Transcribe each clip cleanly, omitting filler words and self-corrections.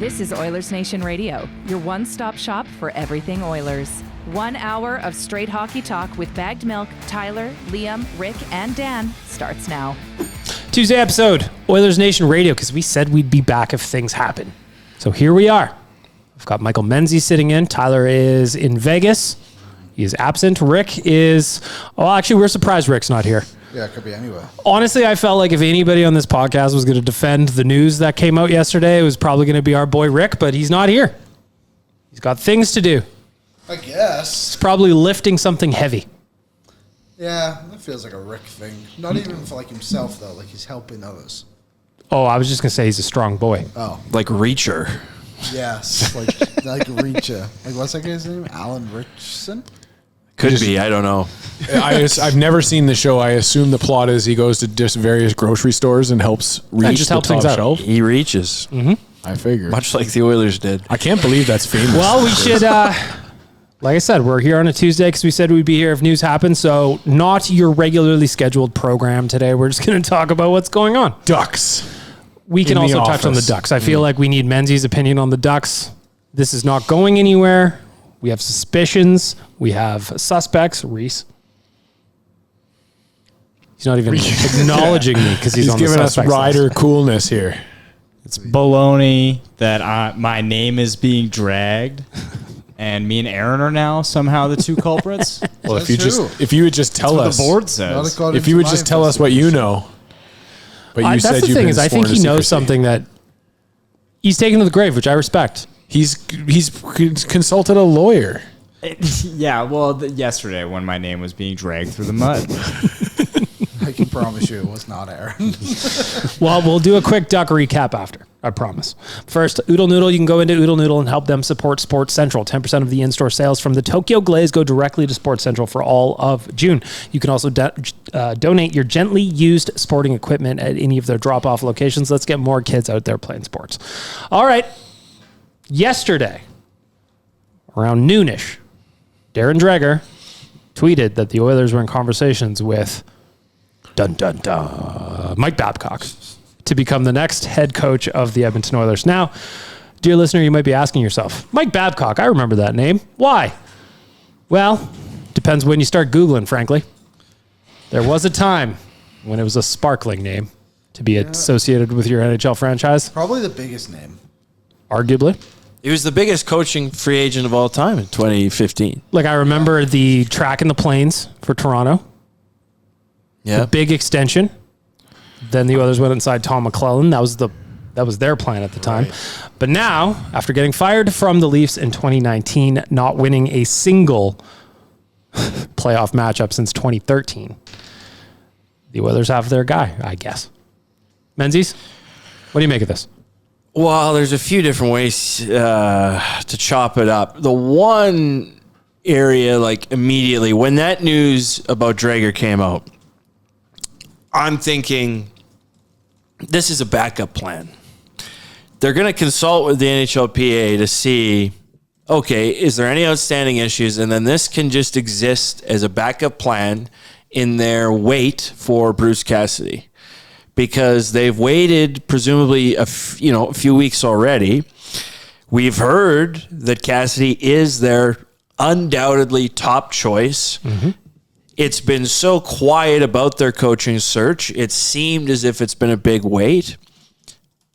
This is Oilersnation Radio, your one-stop shop for everything Oilers. 1 hour of straight hockey talk with Bagged Milk, Tyler, Liam, Rick, and Dan starts now. Tuesday episode, Oilersnation Radio, because we said we'd be back if things happen. So here we are. I've got Michael Menzies sitting in. Tyler is in Vegas. He is absent. Rick is... Oh, actually, we're surprised Rick's not here. Yeah, it could be anywhere. Honestly, I felt like if anybody on this podcast was going to defend the news that came out yesterday, it was probably going to be our boy Rick, but he's not here. He's got things to do. I guess. He's probably lifting something heavy. Yeah, that feels like a Rick thing. Not even for like himself, though. Like he's helping others. Oh, I was just going to say he's a strong boy. Oh. Like Reacher. Yes. Like Reacher. Like what's that guy's name? Alan Richardson? Could be. I don't know. I've never seen the show. I assume the plot is he goes to just various grocery stores and helps reach just the helps top things out. shelf. He reaches. Mm-hmm. I figured. Much like the Oilers did. I can't believe that's famous. Well, we should, like I said, we're here on a Tuesday because we said we'd be here if news happened. So not your regularly scheduled program today. We're just going to talk about what's going on. Ducks. We can In the also touch on the office. Ducks. I feel like we need Menzies' opinion on the Ducks. This is not going anywhere. We have suspicions. We have suspects. Reese. He's not even acknowledging me because he's on the giving us suspects rider list. coolness here. It's baloney that my name is being dragged, and me and Aaron are now somehow the two culprits. Well, Says if you would just tell That's what us, the board Not says. according if you to would my just tell us what you know. But you That's said the you've thing been is, I think sworn he to knows secrecy. something that he's taken to the grave, which I respect. He's consulted a lawyer. Yeah, well, yesterday when my name was being dragged through the mud. I can promise you it was not Aaron. Well, we'll do a quick Duck recap after, I promise. First, Oodle Noodle. You can go into Oodle Noodle and help them support Sports Central. 10% of the in-store sales from the Tokyo Glaze go directly to Sports Central for all of June. You can also donate your gently used sporting equipment at any of their drop-off locations. Let's get more kids out there playing sports. All right. Yesterday, around noonish, Darren Dreger tweeted that the Oilers were in conversations with Mike Babcock to become the next head coach of the Edmonton Oilers. Now, dear listener, you might be asking yourself, Mike Babcock, I remember that name. Why? Well, depends when you start Googling, frankly. There was a time when it was a sparkling name to be associated with your NHL franchise. Probably the biggest name. Arguably. He was the biggest coaching free agent of all time in 2015. Like, I remember the track and the planes for Toronto. Yeah. The big extension. Then the Oilers went inside Tom McClellan. That was their plan at the time. Right. But now, after getting fired from the Leafs in 2019, not winning a single playoff matchup since 2013, the Oilers have their guy, I guess. Menzies, what do you make of this? Well, there's a few different ways to chop it up. The one area, like immediately, when that news about Dreger came out, I'm thinking, this is a backup plan. They're going to consult with the NHLPA to see, okay, is there any outstanding issues? And then this can just exist as a backup plan in their wait for Bruce Cassidy. Because they've waited presumably a few weeks already. We've heard that Cassidy is their undoubtedly top choice. Mm-hmm. It's been so quiet about their coaching search. It seemed as if it's been a big wait.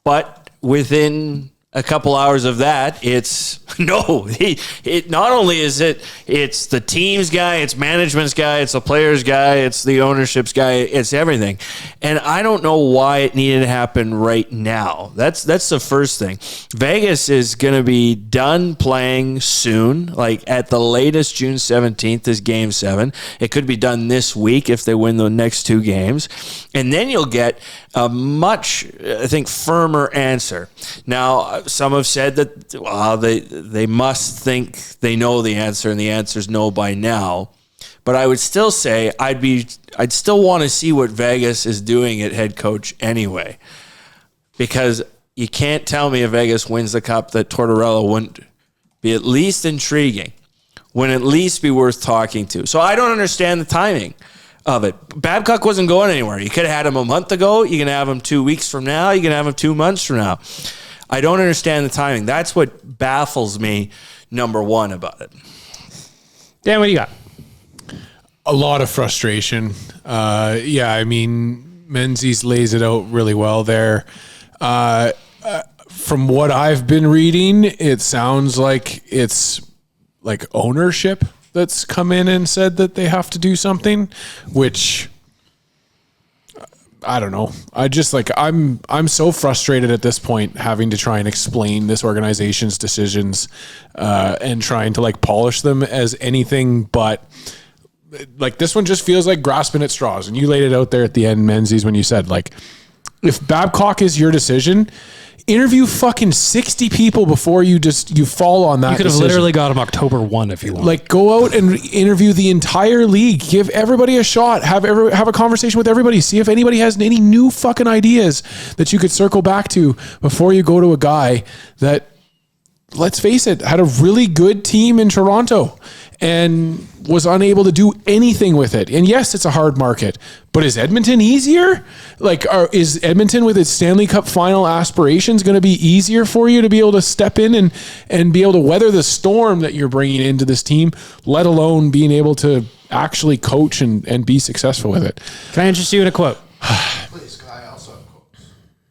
But within a couple hours of that, it's no. It not only is it's the team's guy, it's management's guy, it's the player's guy, it's the ownership's guy, it's everything. And I don't know why it needed to happen right now. That's the first thing. Vegas is going to be done playing soon, like at the latest June 17th is Game 7. It could be done this week if they win the next two games. And then you'll get a much, I think, firmer answer. Now, some have said that they must think they know the answer, and the answer's no by now. But I would still say I'd still want to see what Vegas is doing at head coach anyway, because you can't tell me if Vegas wins the cup that Tortorella wouldn't be at least intriguing, wouldn't at least be worth talking to. So I don't understand the timing of it. Babcock wasn't going anywhere. You could have had him a month ago. You can have him 2 weeks from now. You can have him 2 months from now. I don't understand the timing. That's what baffles me, number one, about it. Dan, what do you got? A lot of frustration. I mean, Menzies lays it out really well there. From what I've been reading, it sounds like it's like ownership that's come in and said that they have to do something, which I don't know. I just like, I'm so frustrated at this point having to try and explain this organization's decisions and trying to like polish them as anything but like this one just feels like grasping at straws. And you laid it out there at the end, Menzies, when you said like, if Babcock is your decision, interview fucking 60 people before you fall on that. You could have literally got him October 1 if you want. Like, go out and interview the entire league. Give everybody a shot. Have a conversation with everybody. See if anybody has any new fucking ideas that you could circle back to before you go to a guy that, let's face it, had a really good team in Toronto and was unable to do anything with it. And yes, it's a hard market, but is Edmonton easier? Like, is Edmonton with its Stanley Cup final aspirations going to be easier for you to be able to step in and be able to weather the storm that you're bringing into this team, let alone being able to actually coach and be successful with it? Can I interest you in a quote? Please, I also have quotes.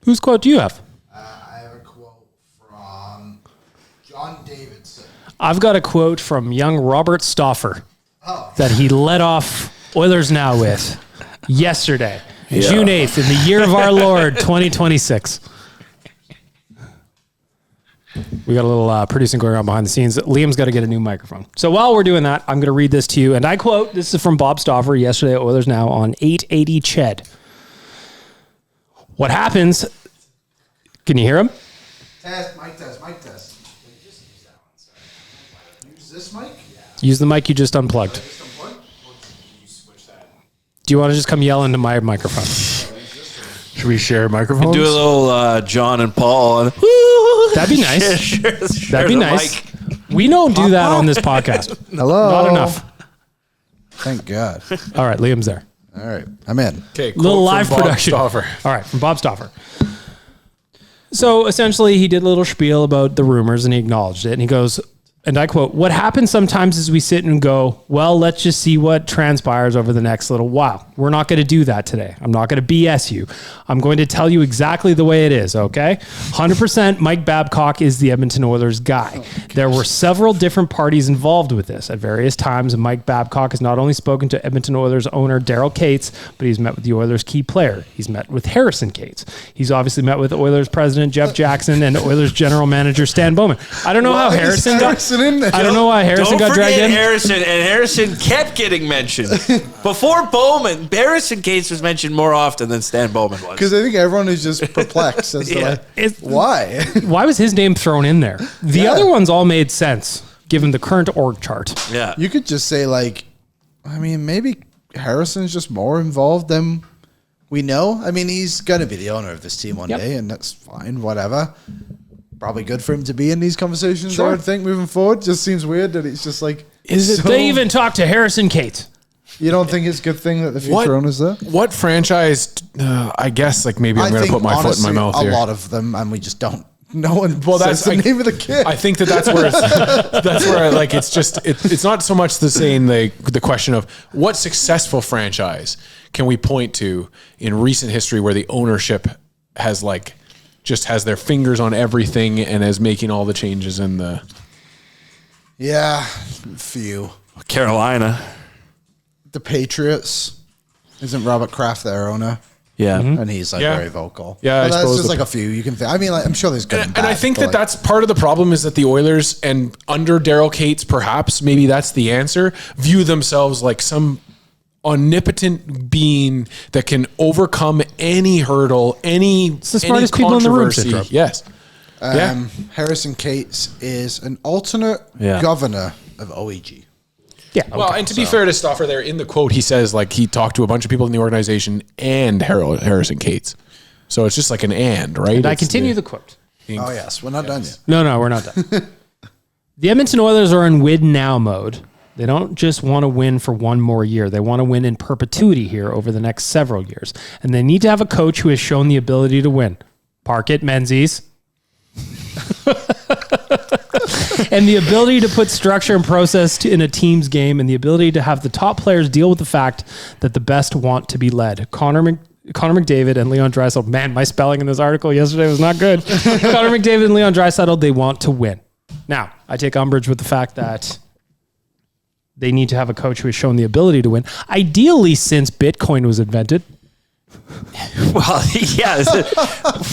Whose quote do you have? I have a quote from John Davidson. I've got a quote from young Robert Stauffer that he led off Oilers Now with yesterday, June 8th, in the year of our Lord, 2026. We got a little producing going on behind the scenes. Liam's got to get a new microphone. So while we're doing that, I'm going to read this to you. And I quote, this is from Bob Stauffer yesterday at Oilers Now on 880 Ched. What happens... Can you hear him? Test, mic test. Use this mic? Use the mic you just unplugged. Do you want to just come yell into my microphone? Should we share microphones? Do a little John and Paul. That'd be nice. Share That'd be the nice. mic. We don't do that on this podcast. Hello. Not enough. Thank God. All right, Liam's there. All right, I'm in. Okay, Little live Bob production. Stauffer. All right, from Bob Stauffer. So essentially, he did a little spiel about the rumors and he acknowledged it. And he goes, and I quote, "What happens sometimes is we sit and go, well, let's just see what transpires over the next little while. We're not going to do that today. I'm not going to BS you. I'm going to tell you exactly the way it is, okay? 100% Mike Babcock is the Edmonton Oilers guy. There were several different parties involved with this at various times, and Mike Babcock has not only spoken to Edmonton Oilers owner Daryl Cates, but he's met with the Oilers key player. He's met with Harrison Cates. He's obviously met with Oilers president Jeff Jackson and Oilers general manager Stan Bowman. I don't know how Harrison got... in there? I don't know why Harrison got dragged in. Harrison, and Harrison kept getting mentioned. Before Bowman, Harrison Cates was mentioned more often than Stan Bowman was. Because I think everyone is just perplexed as to why. Why was his name thrown in there? The other ones all made sense given the current org chart. Yeah. You could just say, like, I mean, maybe Harrison's just more involved than we know. I mean, he's going to be the owner of this team one day, and that's fine, whatever. Probably good for him to be in these conversations, I would think, moving forward. Just seems weird that it's just like... They even talked to Harrison Cates. You don't think it's a good thing that the future owner's there? What franchise, I guess, like maybe I'm going to put my foot in my mouth here. A lot of them, and we just don't. No one that's the name of the kid. I think that's where that's where like it's just it's not so much the saying the question of what successful franchise can we point to in recent history where the ownership has like just has their fingers on everything and is making all the changes in the... Yeah, few. Carolina. The Patriots. Isn't Robert Kraft their owner? Yeah. Mm-hmm. And he's like very vocal. Yeah, but I that's suppose just like a few. You can. I mean, like, I'm sure there's good and bad. And I think but that's part of the problem is that the Oilers and under Daryl Cates, perhaps maybe that's the answer, view themselves like some omnipotent being that can overcome any hurdle, it's the smartest people in the room, Citro. Yes. Harrison Cates is an alternate governor of OEG. Yeah. Well, and to be fair to Stauffer there, in the quote, he says like he talked to a bunch of people in the organization and Harrison Cates. So it's just like an and, right? And I continue the quote. Oh, yes. We're not done yet. No, we're not done. The Edmonton Oilers are in win now mode. They don't just want to win for one more year. They want to win in perpetuity here over the next several years. And they need to have a coach who has shown the ability to win. Park it, Menzies. And the ability to put structure and process in a team's game, and the ability to have the top players deal with the fact that the best want to be led. Connor McDavid and Leon Draisaitl. Man, my spelling in this article yesterday was not good. Connor McDavid and Leon Draisaitl, they want to win. Now, I take umbrage with the fact that they need to have a coach who has shown the ability to win. Ideally, since Bitcoin was invented. Well, yeah.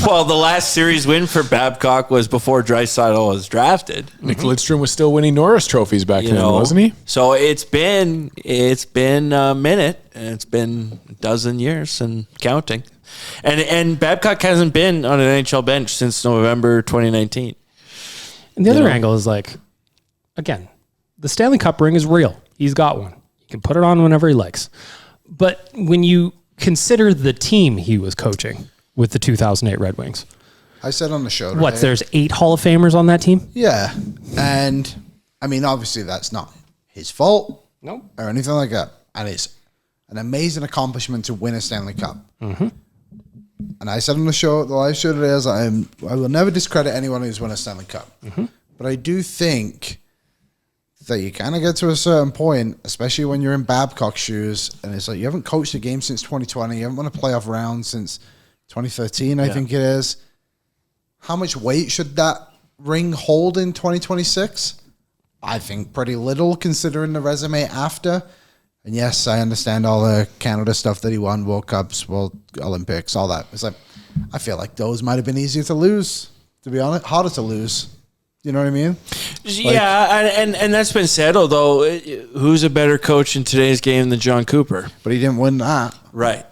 Well, the last series win for Babcock was before Draisaitl was drafted. Nick Lidstrom was still winning Norris trophies back then, wasn't he? So it's been a minute, and it's been a dozen years and counting. And Babcock hasn't been on an NHL bench since November 2019. And the other angle is like, again, the Stanley Cup ring is real. He's got one. He can put it on whenever he likes. But when you consider the team he was coaching with the 2008 Red Wings. I said on the show today, there's 8 Hall of Famers on that team? Yeah. And, I mean, obviously that's not his fault or anything like that. And it's an amazing accomplishment to win a Stanley Cup. Mm-hmm. And I said on the show, the live show today, I will never discredit anyone who's won a Stanley Cup. Mm-hmm. But I do think that you kind of get to a certain point, especially when you're in Babcock's shoes, and it's like you haven't coached a game since 2020, you haven't won a playoff round since 2013, I think it is. How much weight should that ring hold in 2026? I think pretty little, considering the resume after. And yes, I understand all the Canada stuff that he won, World Cups, World Olympics, all that. It's like, I feel like those might have been easier to lose, to be honest, harder to lose. You know what I mean? Yeah, and that's been said, although who's a better coach in today's game than John Cooper? But he didn't win that. Right.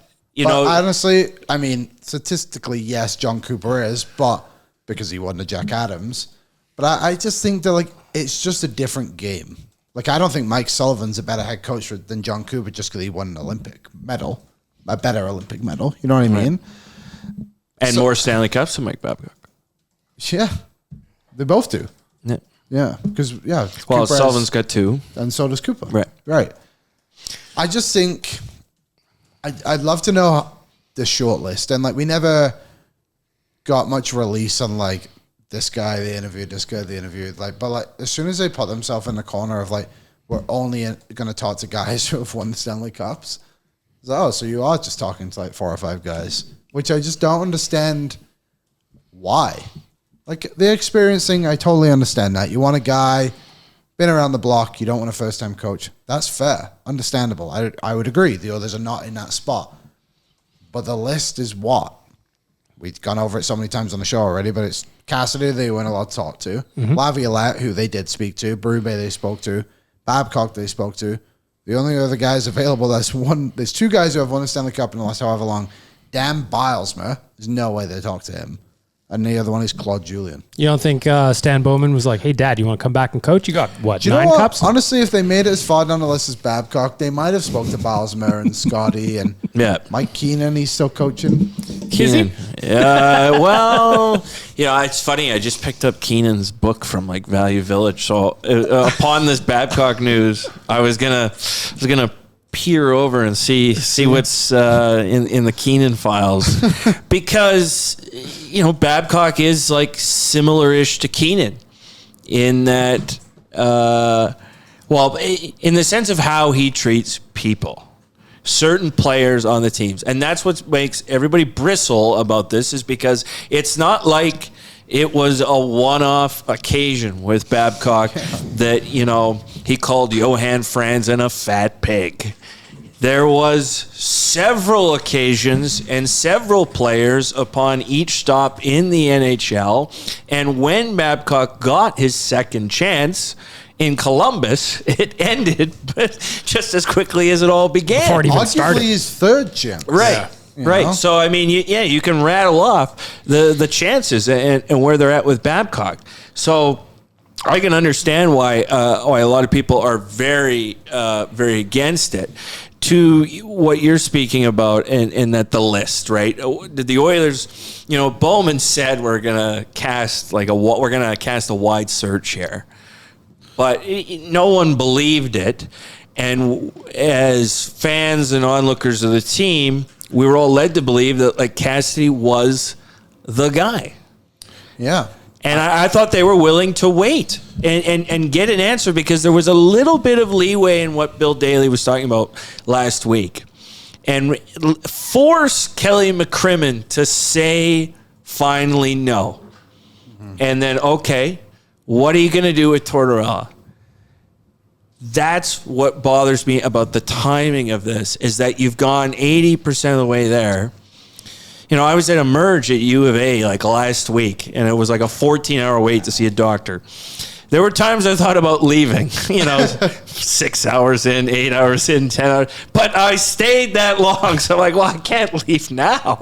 Honestly, I mean, statistically, yes, John Cooper is, but because he won the Jack Adams. But I just think that, like, it's just a different game. Like, I don't think Mike Sullivan's a better head coach than John Cooper just because he won an Olympic medal, a better Olympic medal. You know what I mean? And more Stanley Cups than Mike Babcock. Yeah. They both do. Yeah. Because, well, Cooper Sullivan's got 2. And so does Cooper. Right. I just think I'd love to know the short list. And, like, we never got much release on, like, this guy they interviewed, this guy they interviewed. Like, but, like, as soon as they put themselves in the corner of, like, we're only going to talk to guys who have won the Stanley Cups. So you are just talking to, like, 4 or 5 guys, which I just don't understand why. Like, the experience thing, I totally understand that. You want a guy, been around the block, you don't want a first-time coach. That's fair. Understandable. I would agree. The others are not in that spot. But the list is what? We've gone over it so many times on the show already, but it's Cassidy they weren't allowed to talk to. Mm-hmm. Laviolette, who they did speak to. Berube they spoke to. Babcock they spoke to. The only other guys available, there's 2 guys who have won the Stanley Cup in the last however long. Dan Bilesma, there's no way they talk to him. And the other one is Claude Julien. You don't think Stan Bowman was like, hey, Dad, you want to come back and coach? You got, 9 cups? Honestly, if they made it as far down the list as Babcock, they might have spoke to Bilesma and Scotty and Mike Keenan. He's still coaching. Keenan. Well, it's funny. I just picked up Keenan's book from, like, Value Village. So upon this Babcock news, I was gonna peer over and see what's in the Keenan files, because Babcock is, like, similar-ish to Keenan in that in the sense of how he treats people, certain players on the teams, and that's what makes everybody bristle about this, is because it's not like it was a one-off occasion with Babcock that he called Johan Franzen a fat pig. There was several occasions and several players upon each stop in the NHL. And when Babcock got his second chance in Columbus, it ended just as quickly as it all began. Before it even started. His third chance. Right. Yeah. Right. So, I mean, you can rattle off the chances and where they're at with Babcock. So I can understand why a lot of people are very, very against it. To what you're speaking about, and that the list, right? The Oilers, Bowman said we're gonna cast a wide search here, but no one believed it. And as fans and onlookers of the team, we were all led to believe that, like, Cassidy was the guy. Yeah. And I thought they were willing to wait and get an answer because there was a little bit of leeway in what Bill Daly was talking about last week. And force Kelly McCrimmon to say finally no. Mm-hmm. And then, okay, what are you going to do with Tortorella? That's what bothers me about the timing of this, is that you've gone 80% of the way there. You know, I was at a merge at U of A like last week, and it was like a 14-hour wait to see a doctor. There were times I thought about leaving, 6 hours in, 8 hours in, 10 hours. But I stayed that long, so I'm like, well, I can't leave now.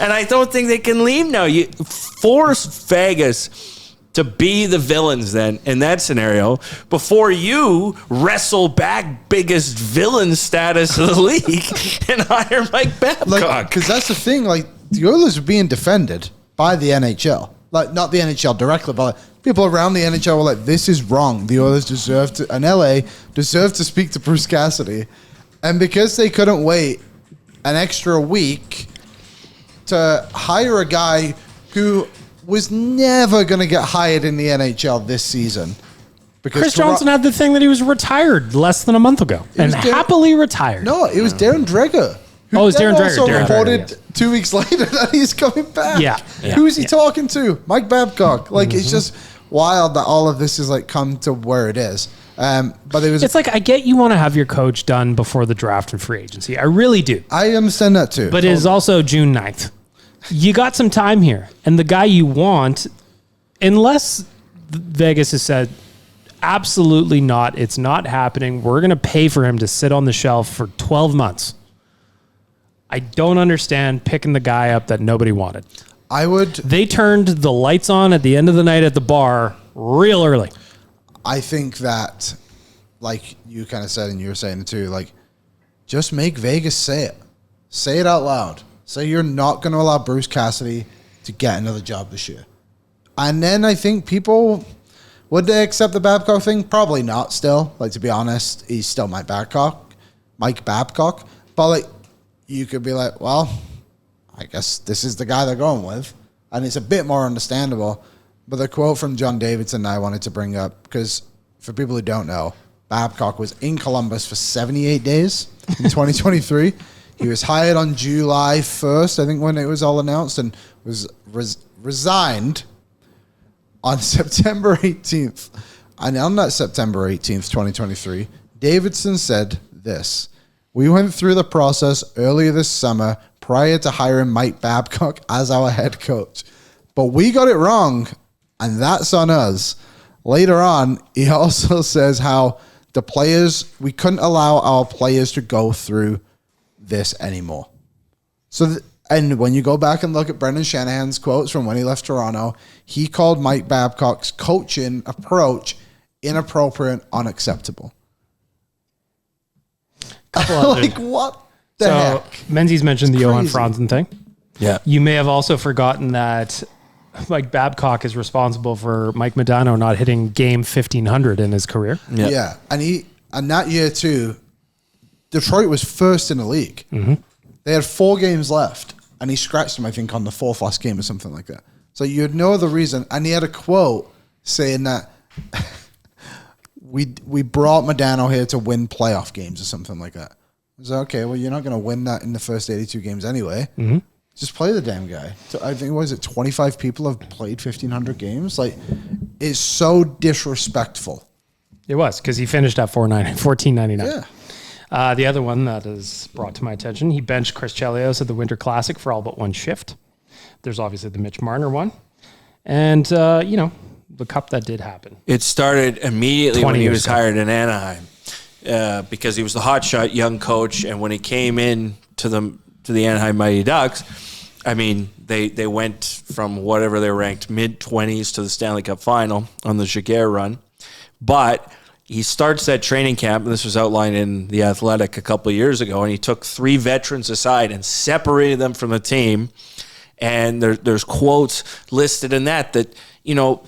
And I don't think they can leave now. You force Vegas to be the villains then in that scenario before you wrestle back biggest villain status of the league and hire Mike Babcock. Because that's the thing, the Oilers are being defended by the NHL. Not the NHL directly, but people around the NHL were like, this is wrong. The Oilers deserve to, and LA deserve to speak to Bruce Cassidy. And because they couldn't wait an extra week to hire a guy who was never going to get hired in the NHL this season. Because Chris Johnson had the thing that he was retired less than a month ago and happily retired. No, it was Darren Dreger. Oh, it's Darren Dreger. Also Darren reported Dreger, yes. 2 weeks later that he's coming back. Yeah. Who is he talking to? Mike Babcock. It's just wild that all of this has come to where it is. But it's I get you want to have your coach done before the draft and free agency. I really do. I understand that too. But it is also June 9th. You got some time here, and the guy you want, unless Vegas has said, absolutely not, it's not happening, we're going to pay for him to sit on the shelf for 12 months. I don't understand picking the guy up that nobody wanted. They turned the lights on at the end of the night at the bar real early. I think that, like you kind of said, and you were saying it too, just make Vegas say it. Say it out loud. Say you're not going to allow Bruce Cassidy to get another job this year. And then I think people, would they accept the Babcock thing? Probably not still. To be honest, he's still Mike Babcock. But you could be like, well, I guess this is the guy they're going with. And it's a bit more understandable. But the quote from John Davidson I wanted to bring up, because for people who don't know, Babcock was in Columbus for 78 days in 2023. He was hired on July 1st, I think, when it was all announced, and was resigned on September 18th. And on that September 18th, 2023, Davidson said this: "We went through the process earlier this summer prior to hiring Mike Babcock as our head coach. But we got it wrong, and that's on us." Later on, he also says how we couldn't allow our players to go through this anymore. And when you go back and look at Brendan Shanahan's quotes from when he left Toronto, he called Mike Babcock's coaching approach inappropriate, unacceptable. What the heck? Menzies mentioned the Johan Franzen thing. Yeah. You may have also forgotten that Mike Babcock is responsible for Mike Modano not hitting game 1,500 in his career. Yeah. And that year too, Detroit was first in the league. Mm-hmm. They had 4 games left, and he scratched him, I think, on the 4th last game or something like that. So you had no other reason. And he had a quote saying that we brought Modano here to win playoff games or something like that. I was like, okay, well, you're not going to win that in the first 82 games anyway. Mm-hmm. Just play the damn guy. I think, 25 people have played 1,500 games? It's so disrespectful. It was, because he finished at $14.99. Yeah. The other one that is brought to my attention, he benched Chris Chelios at the Winter Classic for all but one shift. There's obviously the Mitch Marner one. And, the cup that did happen. It started immediately when he was hired in Anaheim because he was the hotshot young coach. And when he came in to the Anaheim Mighty Ducks, I mean, they went from whatever they ranked, mid-20s to the Stanley Cup Final on the Jaguar run. But he starts that training camp, and this was outlined in The Athletic a couple of years ago, and he took 3 veterans aside and separated them from the team. And there's quotes listed in that,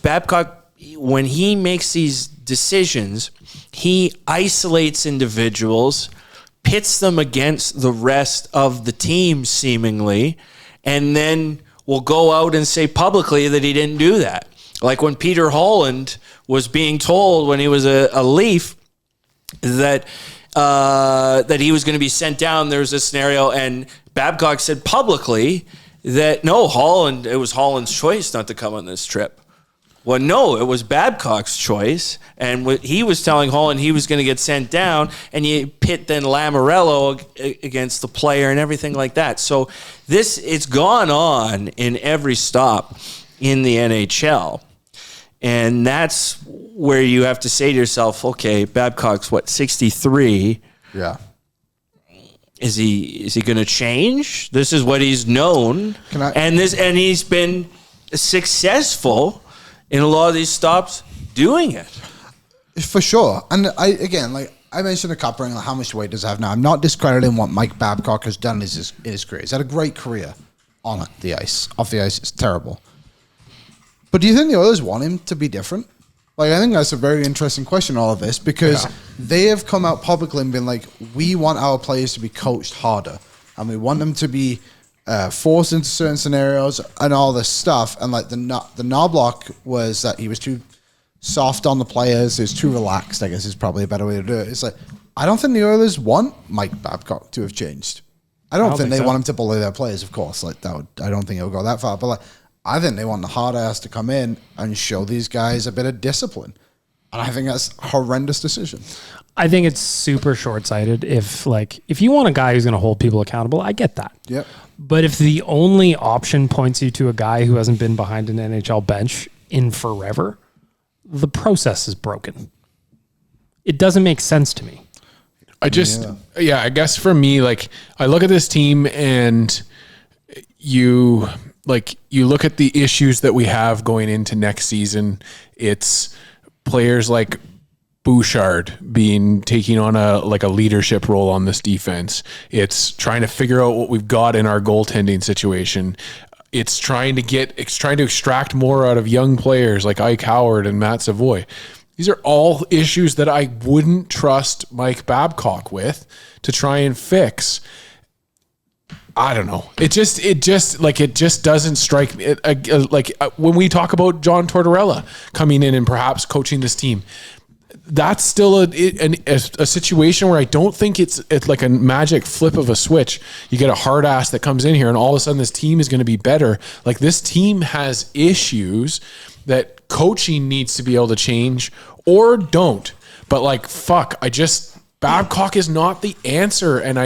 Babcock, when he makes these decisions, he isolates individuals, pits them against the rest of the team seemingly, and then will go out and say publicly that he didn't do that. Like when Peter Holland was being told when he was a Leaf that he was going to be sent down, there was a scenario, and Babcock said publicly that no, it was Holland's choice not to come on this trip. Well, no, it was Babcock's choice, and he was telling Holland he was going to get sent down, and you pit then Lamoriello against the player and everything like that. So it's gone on in every stop in the NHL, and that's where you have to say to yourself, okay, Babcock's 63? Yeah. Is he going to change? This is what he's known, and he's been successful in a lot of these stops doing it. For sure. And I mentioned a couple of how much weight does it have now. I'm not discrediting what Mike Babcock has done in his career. He's had a great career on the ice. Off the ice, it's terrible. But do you think the Oilers want him to be different? Like, I think that's a very interesting question, all of this, because they have come out publicly and been like, we want our players to be coached harder, and we want them to be forced into certain scenarios and all this stuff. And like the Knobloch was that he was too soft on the players. He was too relaxed, I guess is probably a better way to do it. It's like, I don't think the Oilers want Mike Babcock to have changed. I don't think they want him to bully their players, of course. Like I don't think it'll go that far. But like, I think they want the hard ass to come in and show these guys a bit of discipline. And I think that's a horrendous decision. I think it's super short-sighted. If you want a guy who's going to hold people accountable, I get that. Yep. But if the only option points you to a guy who hasn't been behind an NHL bench in forever, the process is broken. It doesn't make sense to me. I guess for me, like, I look at this team and you look at the issues that we have going into next season. It's players like Bouchard taking on a leadership role on this defense. It's trying to figure out what we've got in our goaltending situation. It's trying to extract more out of young players like Ike Howard and Matt Savoy. These are all issues that I wouldn't trust Mike Babcock with to try and fix. I don't know. It just doesn't strike me. When we talk about John Tortorella coming in and perhaps coaching this team, that's still a situation where I don't think it's like a magic flip of a switch. You get a hard ass that comes in here and all of a sudden this team is going to be better. Like, this team has issues that coaching needs to be able to change or don't. But like, fuck, Babcock is not the answer. And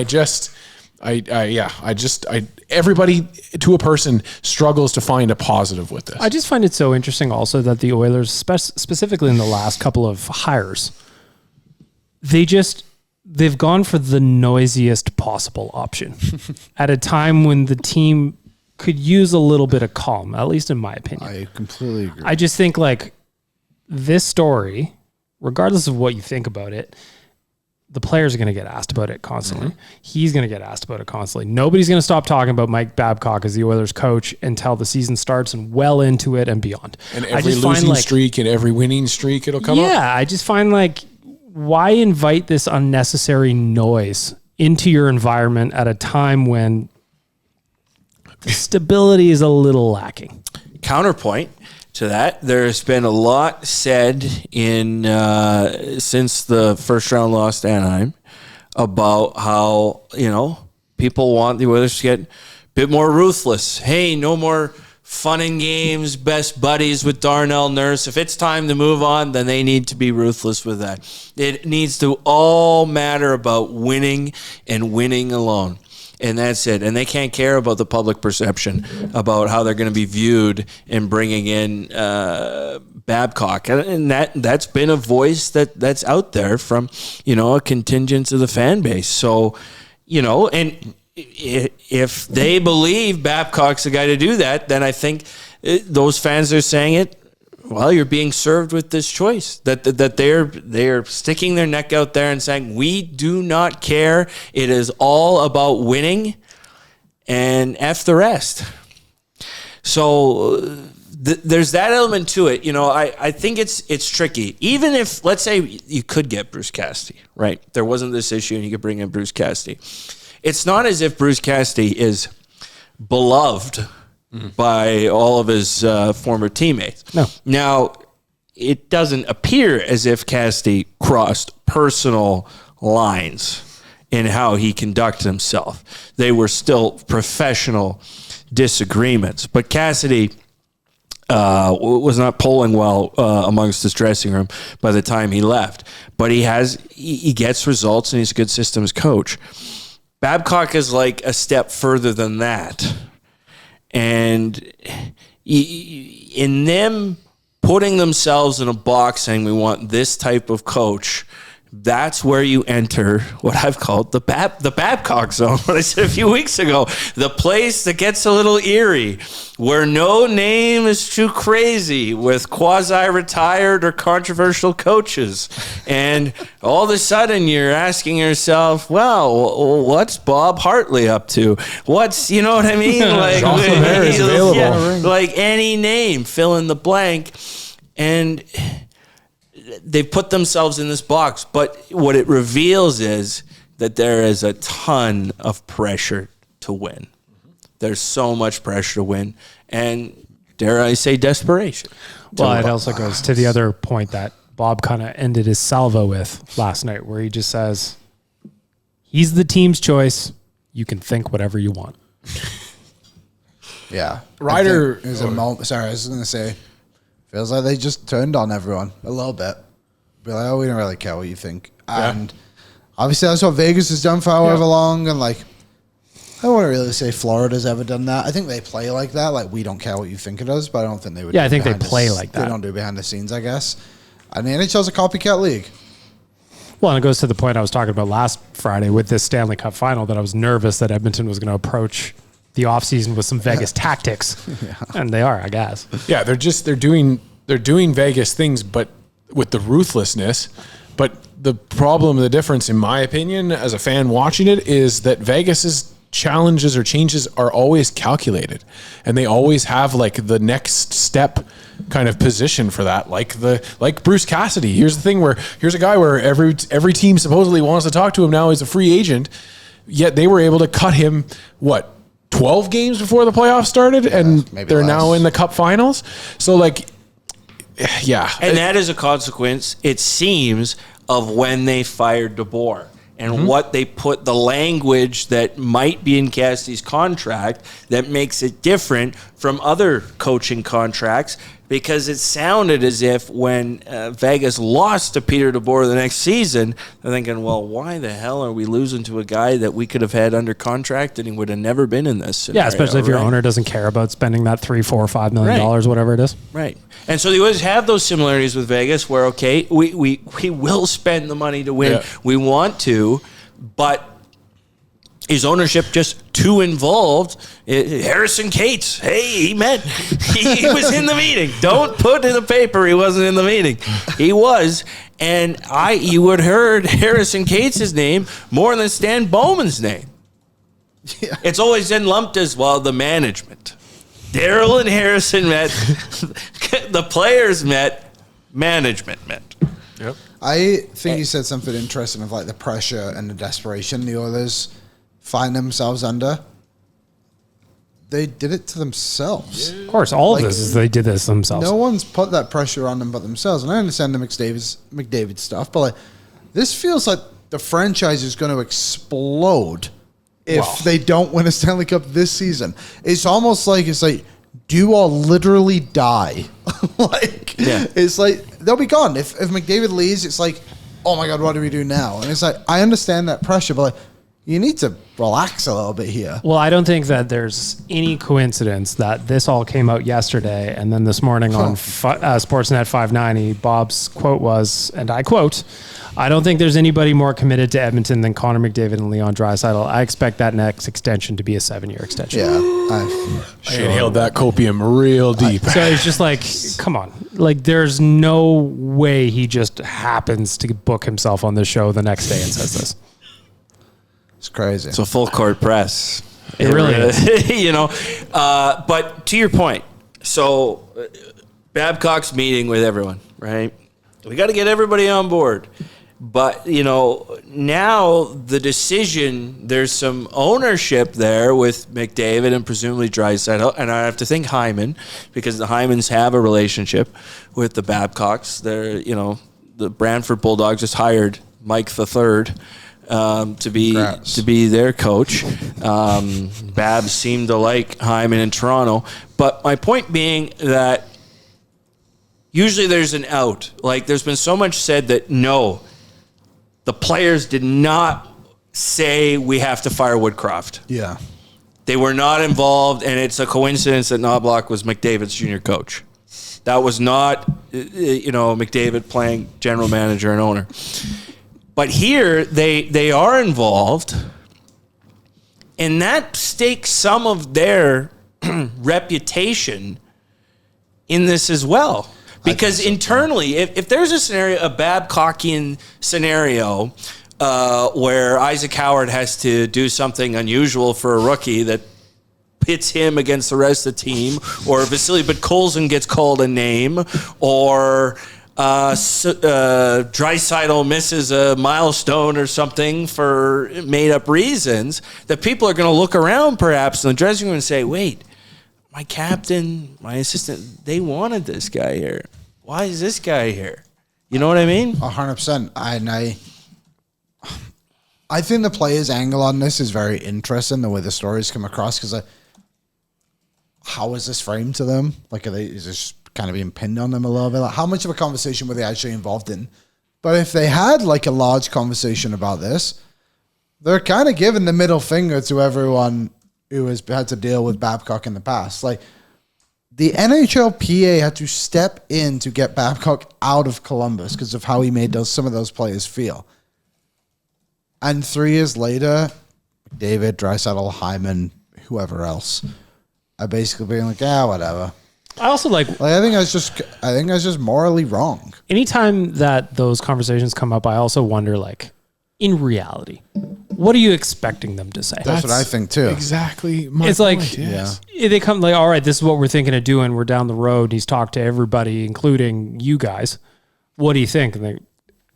everybody to a person struggles to find a positive with this. I just find it so interesting also that the Oilers, specifically in the last couple of hires, they've gone for the noisiest possible option at a time when the team could use a little bit of calm, at least in my opinion. I completely agree. I just think like this story, regardless of what you think about it, the players are going to get asked about it constantly. Mm-hmm. He's going to get asked about it constantly. Nobody's going to stop talking about Mike Babcock as the Oilers coach until the season starts and well into it and beyond. And every losing streak and every winning streak, it'll come up. Yeah, I just find like, why invite this unnecessary noise into your environment at a time when the stability is a little lacking? Counterpoint to that, there's been a lot said since the first round loss to Anaheim about how, people want the Oilers to get a bit more ruthless. Hey, no more fun and games, best buddies with Darnell Nurse. If it's time to move on, then they need to be ruthless with that. It needs to all matter about winning and winning alone. And that's it. And they can't care about the public perception about how they're going to be viewed in bringing in Babcock. And that's been a voice that's out there from, a contingent of the fan base. So, and if they believe Babcock's the guy to do that, then I think those fans are saying it. Well, you're being served with this choice that they're sticking their neck out there and saying, we do not care. It is all about winning and F the rest. So there's that element to it. I think it's tricky. Even if, let's say you could get Bruce Cassidy, right? There wasn't this issue and you could bring in Bruce Cassidy. It's not as if Bruce Cassidy is beloved by all of his former teammates. No. Now, it doesn't appear as if Cassidy crossed personal lines in how he conducted himself. They were still professional disagreements. But Cassidy was not polling well amongst his dressing room by the time he left. But he gets results, and he's a good systems coach. Babcock is like a step further than that. And in them putting themselves in a box saying we want this type of coach, that's where you enter what I've called the Babcock zone. What I said a few weeks ago, the place that gets a little eerie, where no name is too crazy with quasi-retired or controversial coaches. And all of a sudden you're asking yourself, well, what's Bob Hartley up to? What's, you know what I mean? Like, is available. Yeah, like any name, fill in the blank. And they've put themselves in this box, but what it reveals is that there is a ton of pressure to win. There's so much pressure to win, and dare I say desperation. Well, it also goes to the other point that Bob kind of ended his salvo with last night, where he just says, he's the team's choice. You can think whatever you want. Yeah. Ryder is a moment. Sorry, I was going to say, feels like they just turned on everyone a little bit. Be like, oh, we don't really care what you think. And obviously that's what Vegas has done for however long. And like, I don't want to really say Florida's ever done that. I think they play like that. Like, we don't care what you think it is, but I don't think they would. Yeah, I think they play like that. They don't do behind the scenes, I guess. And the NHL's a copycat league. Well, and it goes to the point I was talking about last Friday with this Stanley Cup final, that I was nervous that Edmonton was going to approach the offseason with some Vegas tactics. And they are, I guess. Yeah, they're doing Vegas things, but with the ruthlessness. But the problem, the difference, in my opinion, as a fan watching it, is that Vegas's challenges or changes are always calculated, and they always have like the next step kind of position for that. Like Bruce Cassidy. Here's the thing: here's a guy where every team supposedly wants to talk to him now. He's a free agent, yet they were able to cut him 12 games before the playoffs started, and they're now in the Cup Finals. So like. Yeah. And that is a consequence, it seems, of when they fired DeBoer and what they put, the language that might be in Cassidy's contract that makes it different from other coaching contracts, because it sounded as if when Vegas lost to Peter DeBoer the next season, they're thinking, well, why the hell are we losing to a guy that we could have had under contract and he would have never been in this scenario? Yeah, especially if your owner doesn't care about spending that $3, $4, or $5 million, whatever it is. Right. And so they always have those similarities with Vegas where, okay, we will spend the money to win. Yeah. We want to, but is ownership just too involved? Harrison Cates, hey, he was in the meeting. Don't put in the paper he wasn't in the meeting. He was. And you would have heard Harrison Cates' name more than Stan Bowman's name. Yeah. It's always been lumped as, well, the management. Daryl and Harrison met. The players met. Management met. Yep. I think you said something interesting of like the pressure and the desperation the Oilers find themselves under. They did it to themselves. Of course, all of this is they did this themselves. No one's put that pressure on them but themselves. And I understand the McDavid stuff, but like, this feels like the franchise is going to explode if they don't win a Stanley Cup this season. It's almost like do or literally die. It's like they'll be gone. If McDavid leaves, it's like, oh my God, what do we do now? And it's like, I understand that pressure, but like, you need to relax a little bit here. Well, I don't think that there's any coincidence that this all came out yesterday, and then this morning on Sportsnet 590, Bob's quote was, and I quote, "I don't think there's anybody more committed to Edmonton than Connor McDavid and Leon Draisaitl. I expect that next extension to be a 7-year extension." Yeah. I inhaled that copium real deep. So it's just like, come on. Like, there's no way he just happens to book himself on this show the next day and says this. It's crazy. It's a full court press. It really is. But to your point, so Babcock's meeting with everyone, right? We got to get everybody on board. But, now the decision, there's some ownership there with McDavid and presumably Draisaitl. And I have to think Hyman, because the Hymans have a relationship with the Babcocks. They're, the Brantford Bulldogs just hired Mike III to be their coach. Babs seemed to like Hyman in Toronto. But my point being that usually there's an out. Like, there's been so much said that no, the players did not say we have to fire Woodcroft. Yeah. They were not involved, and it's a coincidence that Knobloch was McDavid's junior coach. That was not, McDavid playing general manager and owner. But here, they are involved, and that stakes some of their reputation in this as well. Because internally, if there's a scenario, a Babcockian scenario, where Isaac Howard has to do something unusual for a rookie that pits him against the rest of the team, or Vasily Podkolzin gets called a name, or Draisaitl misses a milestone or something for made-up reasons, that people are going to look around perhaps in the dressing room and say, wait, my captain, my assistant, they wanted this guy here. Why is this guy here? You know what I mean? 100%. I think the players' angle on this is very interesting, the way the stories come across, because how is this framed to them? Like, is this kind of being pinned on them a little bit? Like, how much of a conversation were they actually involved in? But if they had like a large conversation about this, they're kind of giving the middle finger to everyone who has had to deal with Babcock in the past. Like, the NHLPA had to step in to get Babcock out of Columbus because of how he made some of those players feel. And 3 years later, David, Draisaitl, Hyman, whoever else, are basically being like, whatever. I also I think that's just morally wrong. Anytime that those conversations come up, I also wonder, in reality, what are you expecting them to say? That's what I think too. Exactly. It's point, yes. They come all right, this is what we're thinking of doing. We're down the road. He's talked to everybody, including you guys. What do you think? And they,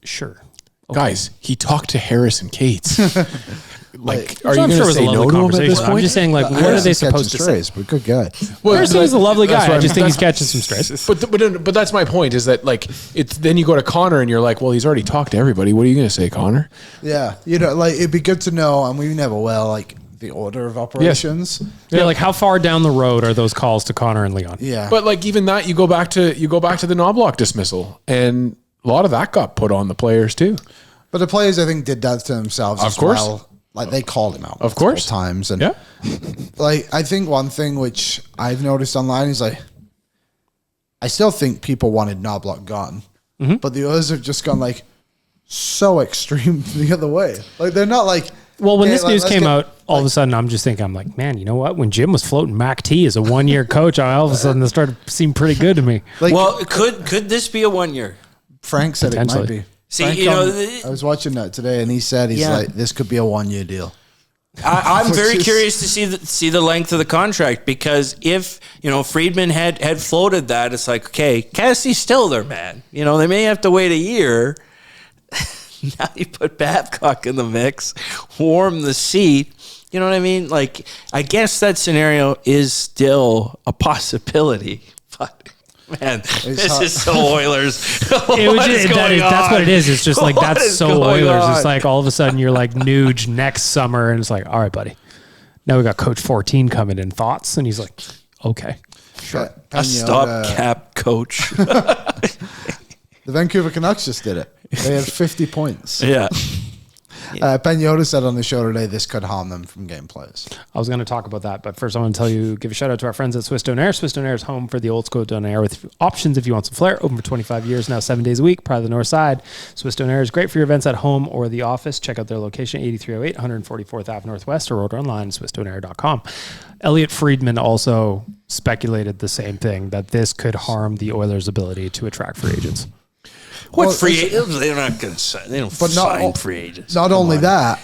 sure. Okay. Guys, he talked to Harrison Cates. Are you going to say no to him at this point? I'm just saying, what are they supposed to say? But good guy. Well, Harrison's a lovely guy. I just think he's catching some strays. But that's my point, is that it's then you go to Connor and you're like, well, he's already talked to everybody. What are you going to say, Connor? Yeah, it'd be good to know, and we never will, the order of operations. Yes. Yeah, how far down the road are those calls to Connor and Leon? Yeah, but even that, you go back to the Knobloch dismissal, and a lot of that got put on the players too. But the players, I think, did that to themselves as well. They called him out of course times, and I think one thing which I've noticed online is I still think people wanted Knobloch gone, but the others have just gone so extreme the other way. They're not well, when this news came out, all of a sudden I'm just thinking, I'm like, man, you know what? When Jim was floating Mac T as a 1-year coach, all of a sudden this started to seem pretty good to me. Could this be a 1 year? Frank said it might be. See, I was watching that today, and he said this could be a 1-year deal. I'm very curious to see the length of the contract, because if Friedman had floated that, it's okay, Cassidy's still their man. They may have to wait a year. Now you put Babcock in the mix, warm the seat. You know what I mean? I guess that scenario is still a possibility, but. Man, this is so Oilers. That's what it is. It's just that's so Oilers. On? It's all of a sudden you're Nuge next summer, and it's all right, buddy. Now we got Coach 14 coming in. Thoughts? And he's like, okay, sure. A stopgap coach. The Vancouver Canucks just did it. They had 50 points. Yeah. Pagnotta said on the show today this could harm them from game players. I was going to talk about that, but first I want to give a shout out to our friends at Swiss Donaire. Swiss Donaire is home for the old school Donaire with options if you want some flair. Open for 25 years now, 7 days a week, part of the north side. Swiss Donaire is great for your events at home or the office. Check out their location, 8308 144th Ave Northwest, or order online at swissdonaire.com. Elliot Friedman also speculated the same thing, that this could harm the Oilers' ability to attract free agents. Free agents? They're not going to sign. They don't sign free agents. Not only that,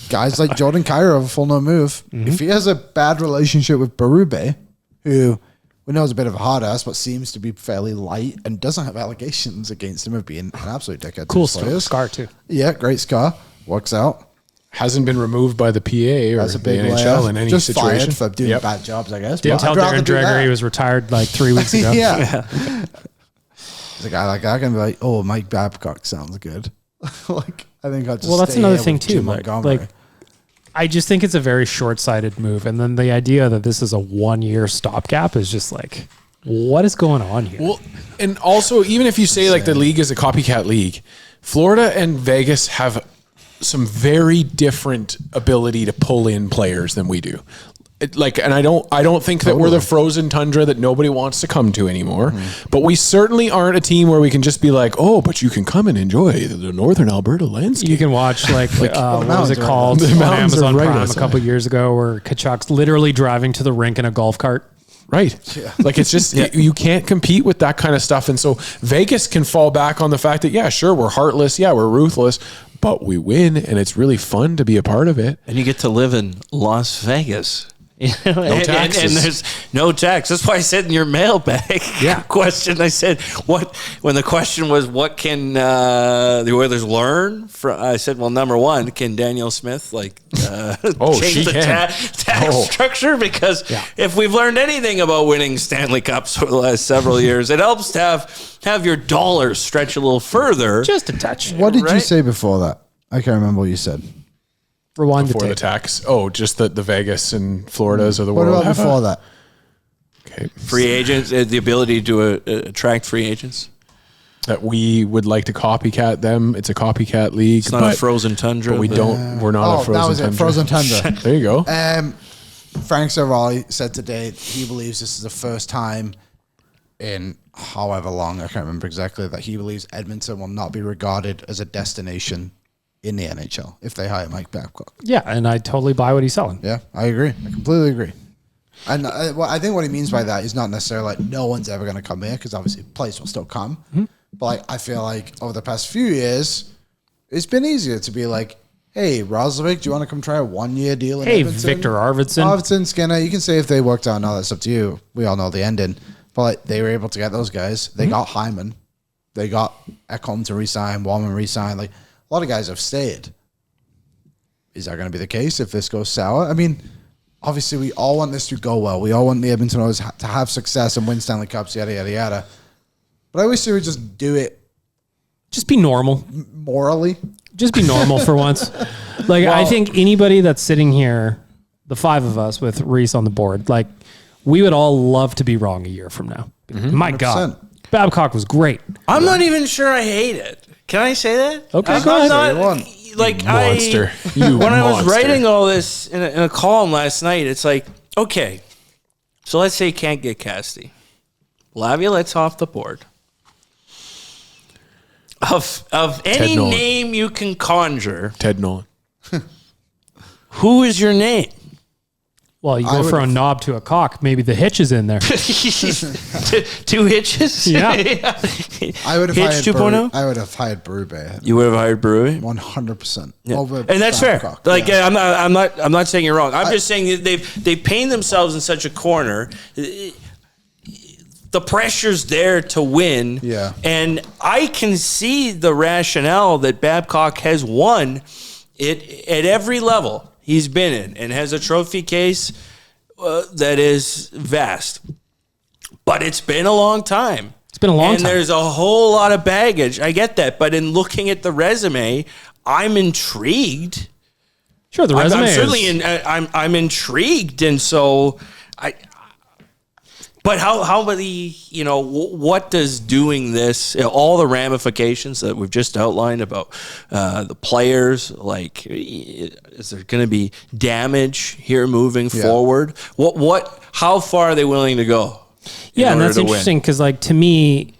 guys like Jordan Kyrou have a full no move. If he has a bad relationship with Berube, who we know he's a bit of a hard ass, but seems to be fairly light and doesn't have allegations against him of being an absolute dickhead. Cool to his players. scar too. Yeah, great scar. Works out. Hasn't been removed by the PA or That's a the big NHL in any just situation. Fired for doing Yep. bad jobs, I guess. Didn't but tell I'd rather Darren do Dreger that. he was retired like 3 weeks ago. yeah. There's a guy like that can be like, oh, Mike Babcock sounds good. Like, I think I'll just Well, that's stay another here thing with too. Jim Like, Montgomery. I just think it's a very short-sighted move, and then the idea that this is a 1-year stopgap is just like, what is going on here? Well, and also, even if you say like the league is a copycat league, Florida and Vegas have some very different ability to pull in players than we do. And I don't think that we're the frozen tundra that nobody wants to come to anymore. But we certainly aren't a team where we can just be like, oh, but you can come and enjoy the northern Alberta landscape. You can watch what was it are called The on mountains are Amazon right Prime outside. a couple years ago, where Kachuk's literally driving to the rink in a golf cart. Right. Like it's just, you can't compete with that kind of stuff. And so Vegas can fall back on the fact that, yeah, sure, we're heartless. Yeah, we're ruthless, but we win and it's really fun to be a part of it. And you get to live in Las Vegas. No taxes. And there's no tax. That's why I said in your mailbag question, I said, when the question was, what can the Oilers learn from, I said, well, number one, can Danielle Smith change the tax structure? Because if we've learned anything about winning Stanley Cups for the last several years, it helps to have your dollars stretch a little further. Just a touch. What did you say before that? I can't remember what you said. Rewind Before the tape. tax. Oh, just the Vegas and Floridas of the What world. about before that? Okay. Free agents, the ability to attract free agents. That we would like to copycat them. It's a copycat league. It's not a frozen tundra. But we don't. We're not a frozen that was tundra. it. Frozen tundra. There you go. Frank Servali said today he believes this is the first time in however long, I can't remember exactly, that he believes Edmonton will not be regarded as a destination in the NHL if they hire Mike Babcock. Yeah, and I totally buy what he's selling. Yeah, I agree. I completely agree. And I think what he means by that is not necessarily like no one's ever going to come here, because obviously players will still come. Mm-hmm. But like, I feel like over the past few years, it's been easier to be like, hey, Roslovic, do you want to come try a 1-year deal in Edmonton? Victor Arvidsson. Arvidsson, Skinner. You can say if they worked out, no, that's up to you. We all know the ending. But like, they were able to get those guys. They got Hyman. They got Ekholm to re-sign, Wallman re-sign. Like, a lot of guys have stayed. Is that going to be the case if this goes sour? I mean, obviously, we all want this to go well. We all want the Edmonton Oilers to have success and win Stanley Cups, yada, yada, yada. But I wish they would just do it Just be normal. morally. Just be normal for once. Like, I think anybody that's sitting here, the 5 of us with Reese on the board, like, we would all love to be wrong a year from now. My God. 100%. Babcock was great. I'm not even sure I hate it. Can I say that? Okay, I'm go ahead. not- like Monster. You when I was monster. writing all this in a column last night, it's like, okay, so let's say you can't get Cassidy. Laviolette's off the board. Of any Nolan. name you can conjure, Ted Nolan. who is your name? Well, you go from a knob to a cock. Maybe the hitch is in there. 2 hitches? Yeah. I would have Hitch hired 2.0? I would have hired Berube. You would have hired Brewery? 100%. Yeah. Over And that's fair. Babcock. Like, Yeah. I'm not saying you're wrong. I'm just saying that they've painted themselves in such a corner. The pressure's there to win. Yeah. And I can see the rationale that Babcock has won it at every level he's been in and has a trophy case that is vast. But it's been a long time. It's been a long and time. there's a whole lot of baggage. I get that. But in looking at the resume, I'm intrigued. Sure, the resume I'm is... certainly I'm intrigued, and so But how many, what does doing this, all the ramifications that we've just outlined about the players, like, is there going to be damage here moving forward? How far are they willing to go? Yeah, and that's interesting because, like, to me,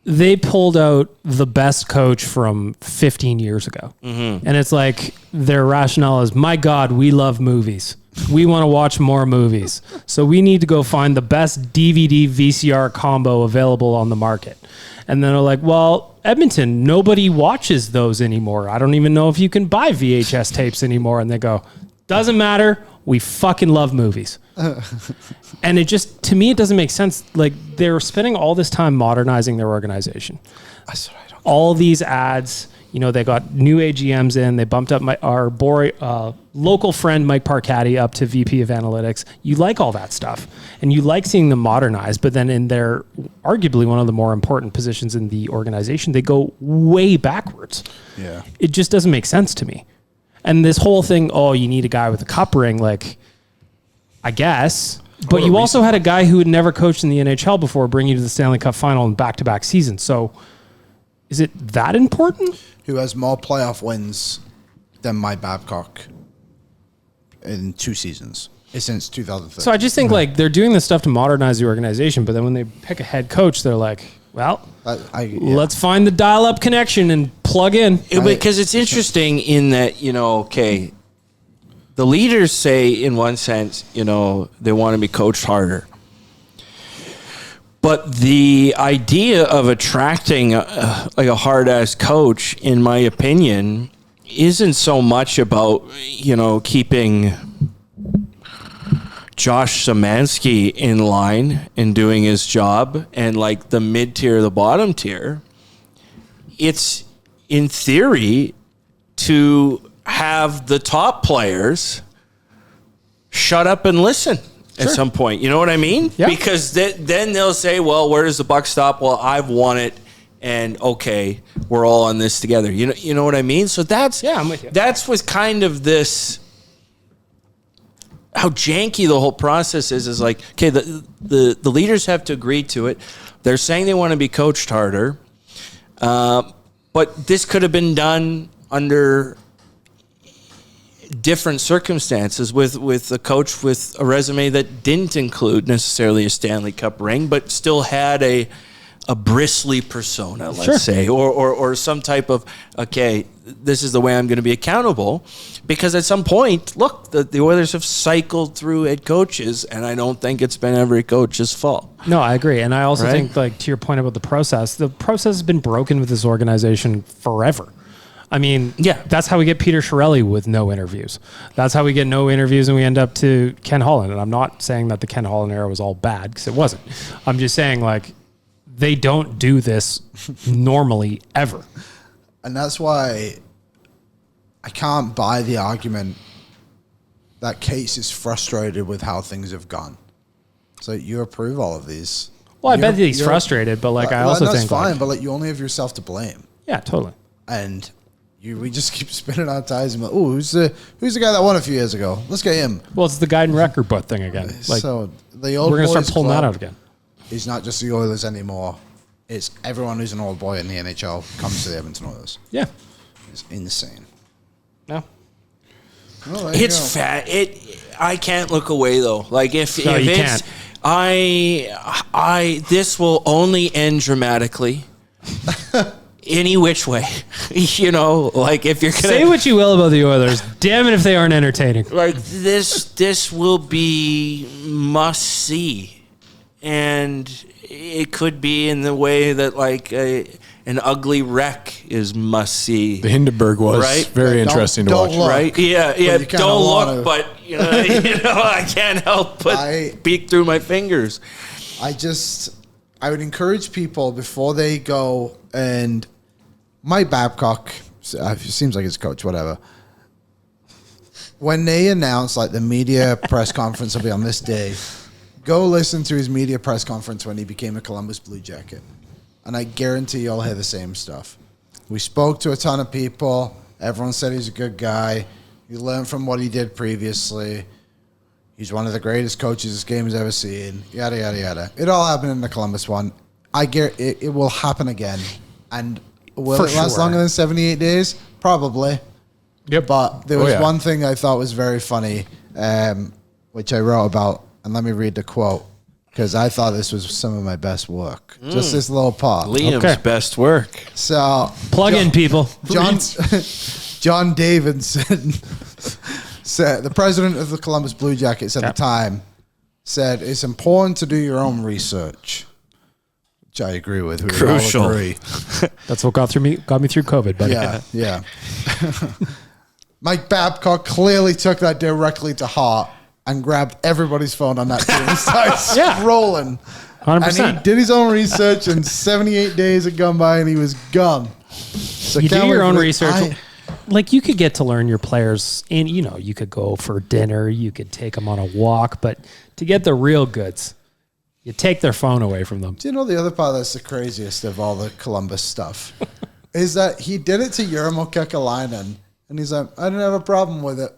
they pulled out the best coach from 15 years ago. Mm-hmm. And it's like their rationale is, my God, we love movies. We want to watch more movies. So we need to go find the best DVD VCR combo available on the market. And then they're like, well, Edmonton, nobody watches those anymore. I don't even know if you can buy VHS tapes anymore. And they go, doesn't matter. We fucking love movies. And it just, to me, it doesn't make sense. Like, they're spending all this time modernizing their organization. That's what I don't. All these ads, you know, they got new AGMs in. They bumped up our local friend Mike Parcati up to VP of Analytics. You like all that stuff, and you like seeing them modernize. But then in their arguably one of the more important positions in the organization, they go way backwards. Yeah, it just doesn't make sense to me. And this whole thing, oh, you need a guy with a cup ring, like, I guess. But you also had a guy who had never coached in the NHL before bring you to the Stanley Cup Final in back-to-back seasons. So is it that important? Who has more playoff wins than Mike Babcock in 2 seasons since 2013. So I just think like they're doing this stuff to modernize the organization, but then when they pick a head coach, they're like, well, let's find the dial-up connection and plug in. Because it's interesting in that, you know, okay, the leaders say in one sense, you know, they want to be coached harder. But the idea of attracting like a hard-ass coach, in my opinion, isn't so much about, you know, keeping Josh Szymanski in line and doing his job and like the mid-tier, the bottom tier. It's, in theory, to have the top players shut up and listen. At some point, you know what I mean? Yeah. Because then they'll say, well, where does the buck stop? Well, I've won it, and okay, we're all on this together. You know what I mean? So I'm with you. That's what's kind of this, how janky the whole process is like, okay, the leaders have to agree to it. They're saying they want to be coached harder, but this could have been done under different circumstances with a coach with a resume that didn't include necessarily a Stanley Cup ring, but still had a bristly persona, let's say, or some type of, okay, this is the way I'm going to be accountable. Because at some point, look, the Oilers have cycled through head coaches, and I don't think it's been every coach's fault. No, I agree. And I also think, like, to your point about the process has been broken with this organization forever. I mean, yeah, that's how we get Peter Chiarelli with no interviews. That's how we get no interviews and we end up to Ken Holland. And I'm not saying that the Ken Holland era was all bad, because it wasn't. I'm just saying, like, they don't do this normally ever. And that's why I can't buy the argument that Case is frustrated with how things have gone. So you approve all of these. Well, I bet that he's frustrated, but like I also that's think fine, like, but like you only have yourself to blame. Yeah, totally. And we just keep spinning our tires and like, oh, who's the guy that won a few years ago? Let's get him. Well, it's the guide and record book thing again. Like, so the old we're gonna start boys pulling that club out again. Is not just the Oilers anymore. It's everyone who's an old boy in the NHL comes to the Edmonton Oilers. Yeah, it's insane. No. Oh, It's fat. I can't look away though. Like if you it's, can't. This will only end dramatically. Any which way, you know, like if you're gonna say what you will about the Oilers, damn it if they aren't entertaining. Like this will be must see, and it could be in the way that like an ugly wreck is must see. The Hindenburg was right? very interesting to watch. Look, right? Yeah. Don't look, but you know, I can't help but peek through my fingers. I would encourage people before they go and Mike Babcock, seems like his coach, whatever. When they announce like the media press conference will be on this day, go listen to his media press conference when he became a Columbus Blue Jacket. And I guarantee you'll hear the same stuff. We spoke to a ton of people. Everyone said he's a good guy. You learn from what he did previously. He's one of the greatest coaches this game has ever seen. Yada, yada, yada. It all happened in the Columbus one. I guarantee it will happen again. And will it last longer than 78 days? Probably. Yep. But there was one thing I thought was very funny, which I wrote about. And let me read the quote, because I thought this was some of my best work. Just this little part. Liam's best work. So plug in, people. John Davidson said, the president of the Columbus Blue Jackets at the time said, it's important to do your own research, which I agree with. We Crucial. all agree. That's what got me through COVID, buddy. Yeah. Mike Babcock clearly took that directly to heart and grabbed everybody's phone on that team and started rolling. 100%. And he did his own research, and 78 days had gone by, and he was gone. So You do can't your wait own for research. Like, you could get to learn your players, and, you know, you could go for dinner, you could take them on a walk, but to get the real goods, you take their phone away from them. Do you know the other part that's the craziest of all the Columbus stuff? Is that he did it to Jarmo Kekalainen, and he's like, I didn't have a problem with it.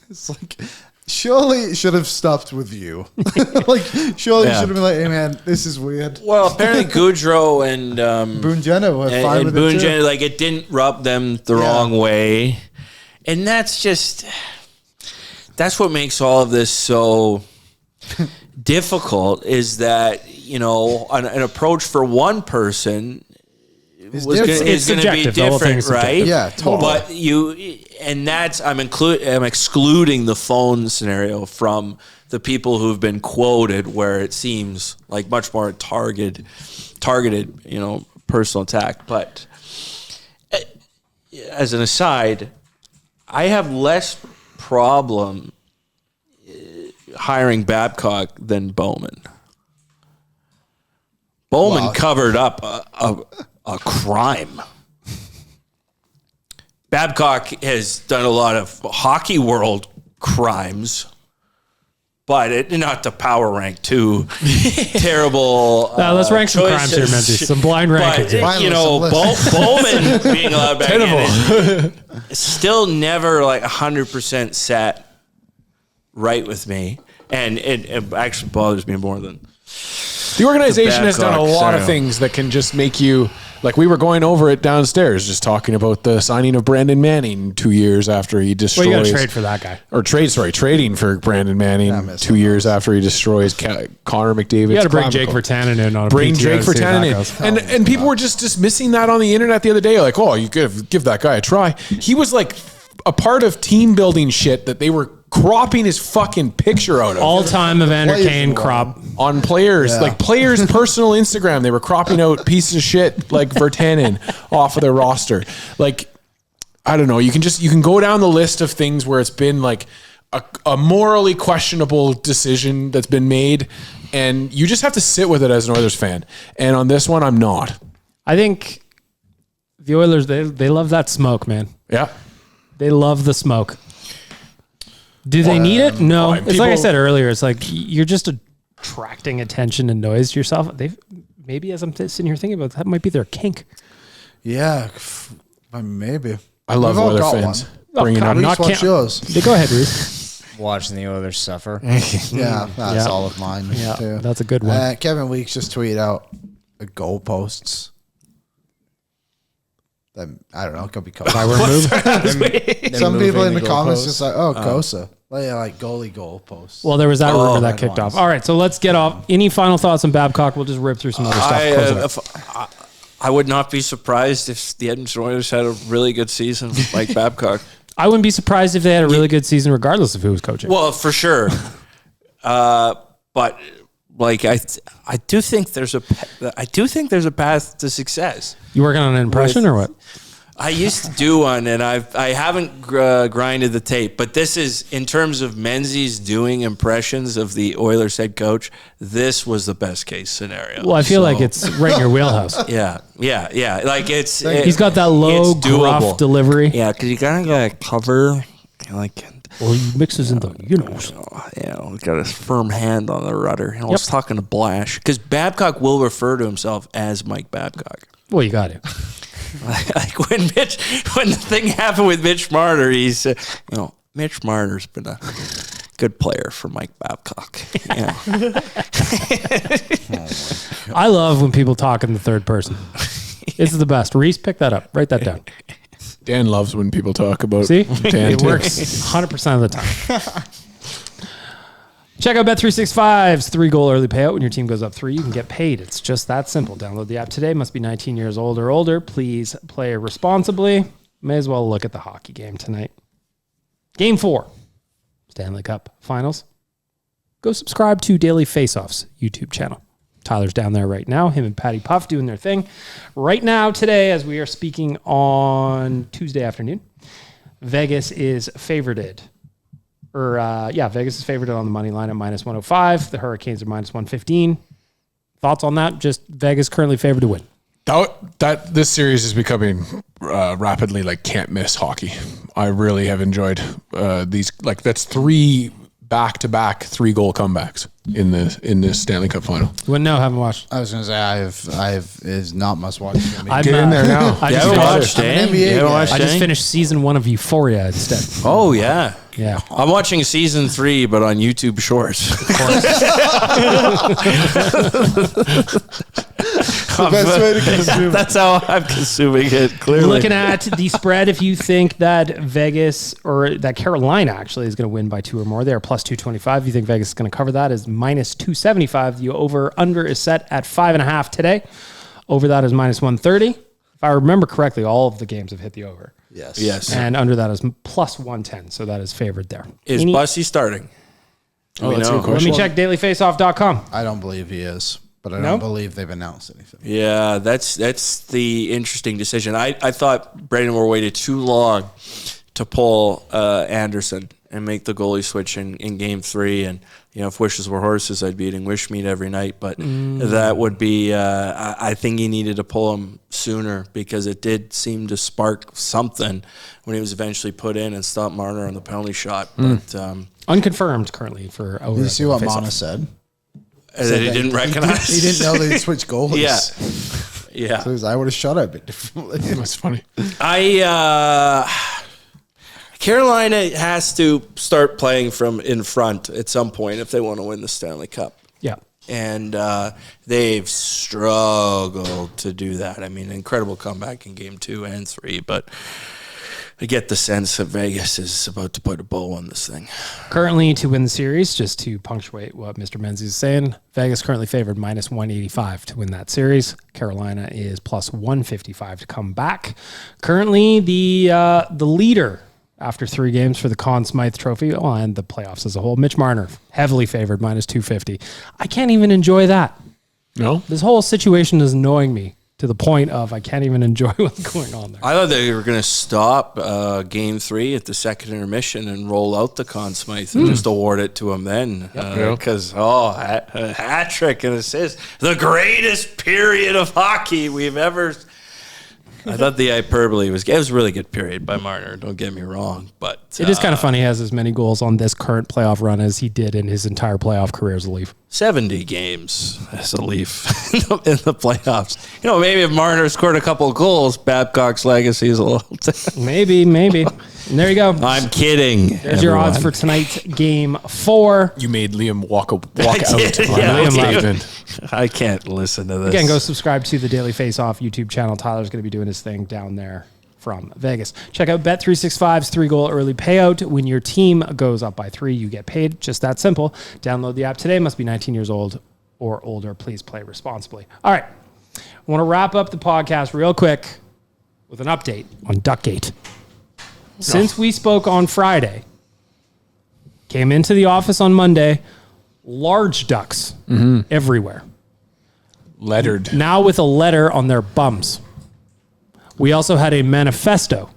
It's like, surely it should have stopped with you. Like, surely you should have been like, hey, man, this is weird. Well, apparently Goudreau and Boone Jenner were fine with it, too. like, it didn't rub them the wrong way. And that's what makes all of this so difficult, is that, you know, an approach for one person is going to be different, right? Yeah, totally. But I'm excluding the phone scenario from the people who've been quoted, where it seems like much more targeted, you know, personal attack. But as an aside, I have less problem hiring Babcock than Bowman. Bowman covered up a crime. Babcock has done a lot of hockey world crimes, but not to power rank two terrible. Let's rank some choices. crimes here, Menzies. Some blind rankings. But, you know, Bowman being allowed back in is still never like 100% sat right with me, and it actually bothers me more than the organization has done a Babcock lot of scenario. things that can just make you, like, we were going over it downstairs, just talking about the signing of Brandon Manning 2 years after he destroys. Well, you got to trade for that guy. Or trading for Brandon Manning 2 years after he destroys Connor McDavid. You got to bring Jake Vertanen in on a Bring PTO Jake to see how that Vertanen in. goes. And people were just dismissing that on the internet the other day. Like, oh, you give that guy a try. He was like a part of team building shit that they were cropping his fucking picture out of. All-time Evander Kane crop. On players, like players' personal Instagram, they were cropping out pieces of shit like Vertanen off of their roster. Like, I don't know. You can go down the list of things where it's been like a morally questionable decision that's been made, and you just have to sit with it as an Oilers fan. And on this one, I'm not. I think the Oilers, they love that smoke, man. Yeah. They love the smoke. Do they need it? No. It's like I said earlier, it's like you're just attracting attention and noise to yourself. Maybe as I'm sitting here thinking about it, that might be their kink. Yeah, maybe. I love We've all Oilers got fans. one. Bringing up. Reese, what's yours? Go ahead, Reese. Watching the Oilers suffer. Yeah, that's all of mine. Yeah, too. that's a good one. Kevin Weeks just tweeted out the goalposts. I don't know. It could be covered. Some people in the comments just like, Kosa. Like goalie goalposts. Well, there was that rumor that red kicked ones. off. All right, so let's get off. Any final thoughts on Babcock? We'll just rip through some other stuff. I would not be surprised if the Edmonton Oilers had a really good season with Mike Babcock. I wouldn't be surprised if they had a really good season regardless of who was coaching. Well, for sure. But like I do think there's a path to success. You working on an impression or what? I used to do one, and I haven't grinded the tape. But this is, in terms of Menzies doing impressions of the Oilers head coach, this was the best case scenario. Well, I feel like it's right in your wheelhouse. Yeah. Like He's got that low, it's doable. gruff delivery. Yeah, because you kind of got to cover, like. Well, he mixes in the, got a firm hand on the rudder. I was talking to Blash, because Babcock will refer to himself as Mike Babcock. Well, you got it. Like when the thing happened with Mitch Marner, he's Mitch Marner's been a good player for Mike Babcock. Yeah. I love when people talk in the third person. This is the best. Reese, pick that up. Write that down. Dan loves when people talk about See? Dan It too. works 100% of the time. Check out Bet365's 3-goal early payout. When your team goes up 3, you can get paid. It's just that simple. Download the app today. Must be 19 years old or older. Please play responsibly. May as well look at the hockey game tonight. Game 4, Stanley Cup Finals. Go subscribe to Daily Faceoff's YouTube channel. Tyler's down there right now. Him and Patty Puff doing their thing. Right now, today, as we are speaking on Tuesday afternoon, Vegas is favorited Vegas is favored on the money line at minus 105. The Hurricanes are minus 115. Thoughts on that? Just Vegas currently favored to win. That this series is becoming rapidly like can't miss hockey. I really have enjoyed these. Like that's 3 back-to-back 3-goal comebacks in this Stanley Cup final. Well, no, haven't watched. I was going to say I have is not must watch. I'm, Get in there now. I You just haven't finished- watched, eh? NBA You haven't guy. watched, I just eh? finished season 1 of Euphoria instead. Oh, yeah. Yeah. I'm watching season 3, but on YouTube Shorts. Best way to consume. That's how I'm consuming it, clearly. Looking at the spread, if you think that Vegas or that Carolina actually is going to win by 2 or more, they're plus 225. You think Vegas is going to cover that is minus 275. The over-under is set at 5.5 today. Over that is minus 130. If I remember correctly, all of the games have hit the over. Yes. And under that is plus 110. So that is favored there. Is Bussy starting? Oh, We that's a know. good Let question. me check dailyfaceoff.com. I don't believe he is, but I No? don't believe they've announced anything. Yeah, that's the interesting decision. I thought Braden Moore waited too long to pull Anderson and make the goalie switch in game 3. And, if wishes were horses, I'd be eating wish meat every night. But that would be, I think he needed to pull him sooner because it did seem to spark something when he was eventually put in and stopped Marner on the penalty shot. But Unconfirmed currently for over. Did you see what Face-Off. Mana said? that he didn't recognize. He didn't know they'd switch goalies. Yeah. So I would have shot it a bit differently. That's funny. Carolina has to start playing from in front at some point if they want to win the Stanley Cup. Yeah. And they've struggled to do that. I mean, incredible comeback in game 2 and 3, but I get the sense that Vegas is about to put a bow on this thing. Currently, to win the series, just to punctuate what Mr. Menzies is saying, Vegas currently favored minus 185 to win that series. Carolina is plus 155 to come back. Currently, the leader after 3 games for the Conn Smythe Trophy and the playoffs as a whole, Mitch Marner, heavily favored minus 250. I can't even enjoy that. No? This whole situation is annoying me to the point of I can't even enjoy what's going on there. I thought they were going to stop game 3 at the second intermission and roll out the Conn Smythe and just award it to him then. Because, hat trick and assist. The greatest period of hockey we've ever... I thought the hyperbole was a really good period by Marner. Don't get me wrong, but It is kind of funny he has as many goals on this current playoff run as he did in his entire playoff career as a Leaf. 70 games as a Leaf in the playoffs. Maybe if Marner scored a couple of goals, Babcock's legacy is a little. Maybe. And there you go. I'm kidding. There's your odds for tonight's game 4. You made Liam walk out. did, on yeah. Liam I can't listen to this. Again, go subscribe to the Daily Face Off YouTube channel. Tyler's going to be doing his thing down there from Vegas. Check out Bet365's 3-goal early payout. When your team goes up by 3, you get paid. Just that simple. Download the app today. Must be 19 years old or older. Please play responsibly. All right. I want to wrap up the podcast real quick with an update on Duckgate. Since we spoke on Friday, came into the office on Monday, large ducks everywhere. Lettered. Now with a letter on their bums. We also had a manifesto,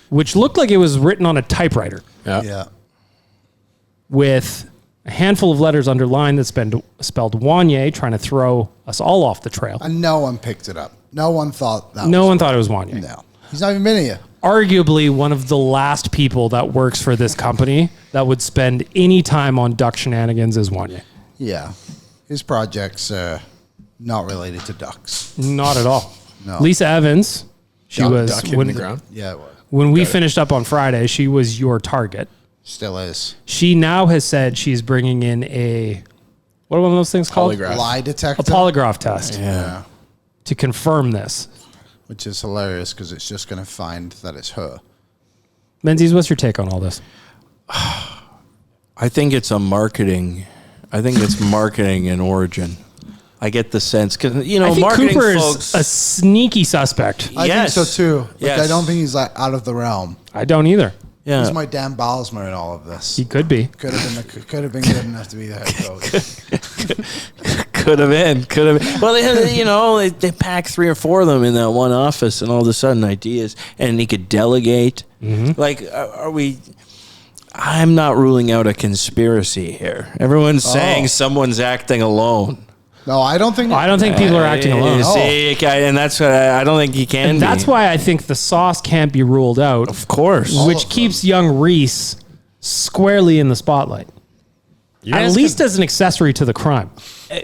which looked like it was written on a typewriter Yeah. with a handful of letters underlined that's been spelled Wanye, trying to throw us all off the trail. And no one picked it up. No one thought that No was one thought it was Wanye. No. He's not even been here. Arguably one of the last people that works for this company that would spend any time on duck shenanigans is Wanye. Yeah. His project's not related to ducks. Not at all. No. Lisa Evans, she was Duck in the ground. Yeah, it was. when we finished up on Friday, she was your target. Still is. She now has said she's bringing in a, what are one of those things called? Polygraph. Lie detector. A polygraph test Yeah. to confirm this. Which is hilarious because it's just going to find that it's her. Menzies, what's your take on all this? I think it's marketing in origin. I get the sense because I think marketing Cooper folks. is a sneaky suspect. I Yes. think so too. Like, Yes. I don't think he's like out of the realm. I don't either. yeah. He's my Dan Balsmer in all of this. He could be. Could have been good enough to be the head coach. Could have been. Well, they had, they pack 3 or 4 of them in that one office, and all of a sudden ideas, and he could delegate. Like, are we? I'm not ruling out a conspiracy here. Everyone's saying someone's acting alone. No, I don't think people are acting alone. See, and that's what I don't think he can. And that's why I think the sauce can't be ruled out. Of course. Which keeps young Reese squarely in the spotlight. At least as an accessory to the crime.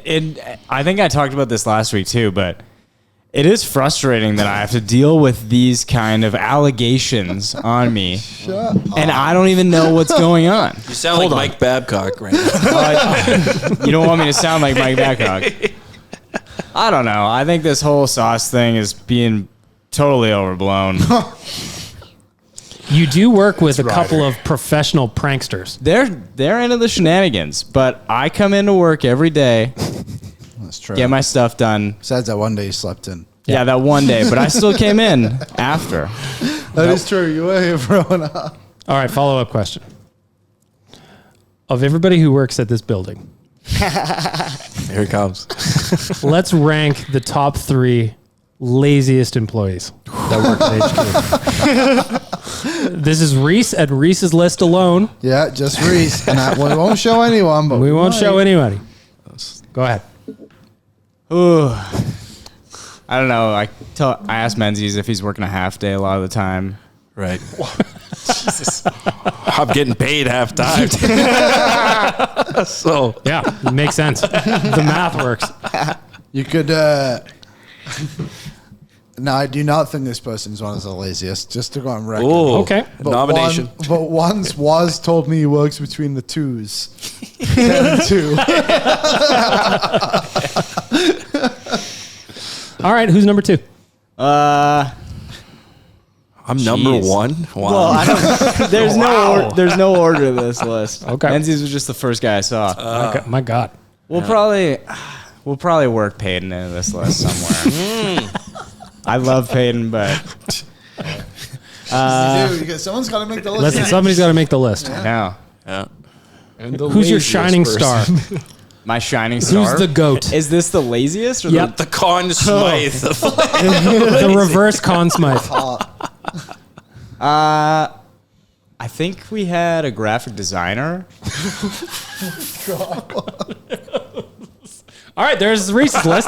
And I think I talked about this last week too, but it is frustrating that I have to deal with these kind of allegations on me. And I don't even know what's going on. You sound like Mike Babcock right now. You don't want me to sound like Mike Babcock. I don't know. I think this whole sauce thing is being totally overblown. You do work with a couple of professional pranksters. They're into the shenanigans, but I come into work every day, That's true. get my stuff done. Besides that one day you slept in. Yeah, that one day, but I still came in after. That is true. You were here for an hour. All right, follow-up question. Of everybody who works at this building, Here it comes. let's rank the top 3 laziest employees that work at HQ. This is Reese at Reese's list alone. Yeah, just Reese. And we won't show anyone, but We won't show anybody. Go ahead. Ooh. I don't know. I asked Menzies if he's working a half day a lot of the time. Right. I'm getting paid half time. So Yeah, it makes sense. The math works. You could. No, I do not think this person's one of the laziest. Just to go on record. Ooh, Okay. nomination. But once was told me he works between the 2s. 10 and 2. All right, who's number 2? I'm number 1. Wow. Well, I don't, there's no order to this list. Okay. Menzies was just the first guy I saw. My God. We'll probably work Peyton into this list somewhere. I love Peyton, but Someone's got to make the list. Listen, somebody's got to make the list. no. Yeah. And the Who's your laziest shining person. star? My shining star. Who's the GOAT? Is this the laziest? Or Yep. The Conn Smythe. The reverse Conn Smythe. I think we had a graphic designer. All right, there's Reese's list.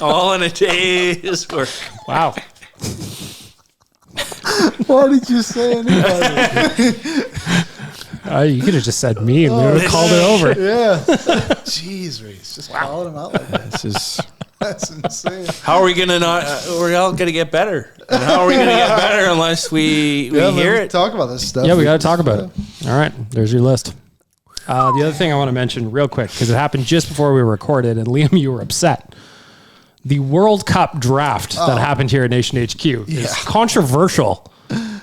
All in a day's work. Wow. Why did you say anybody? You could have just said me and we would have called it over. Yeah. Jeez, Reese. Just calling him out like that. This is. That's insane. How are we gonna not? We're all gonna get better. And how are we gonna get better unless we hear it? Talk about this stuff. Yeah, we got to talk about it. All right, there's your list. The other thing I want to mention real quick, because it happened just before we recorded, and Liam, you were upset. The World Cup draft that happened here at Nation HQ is controversial.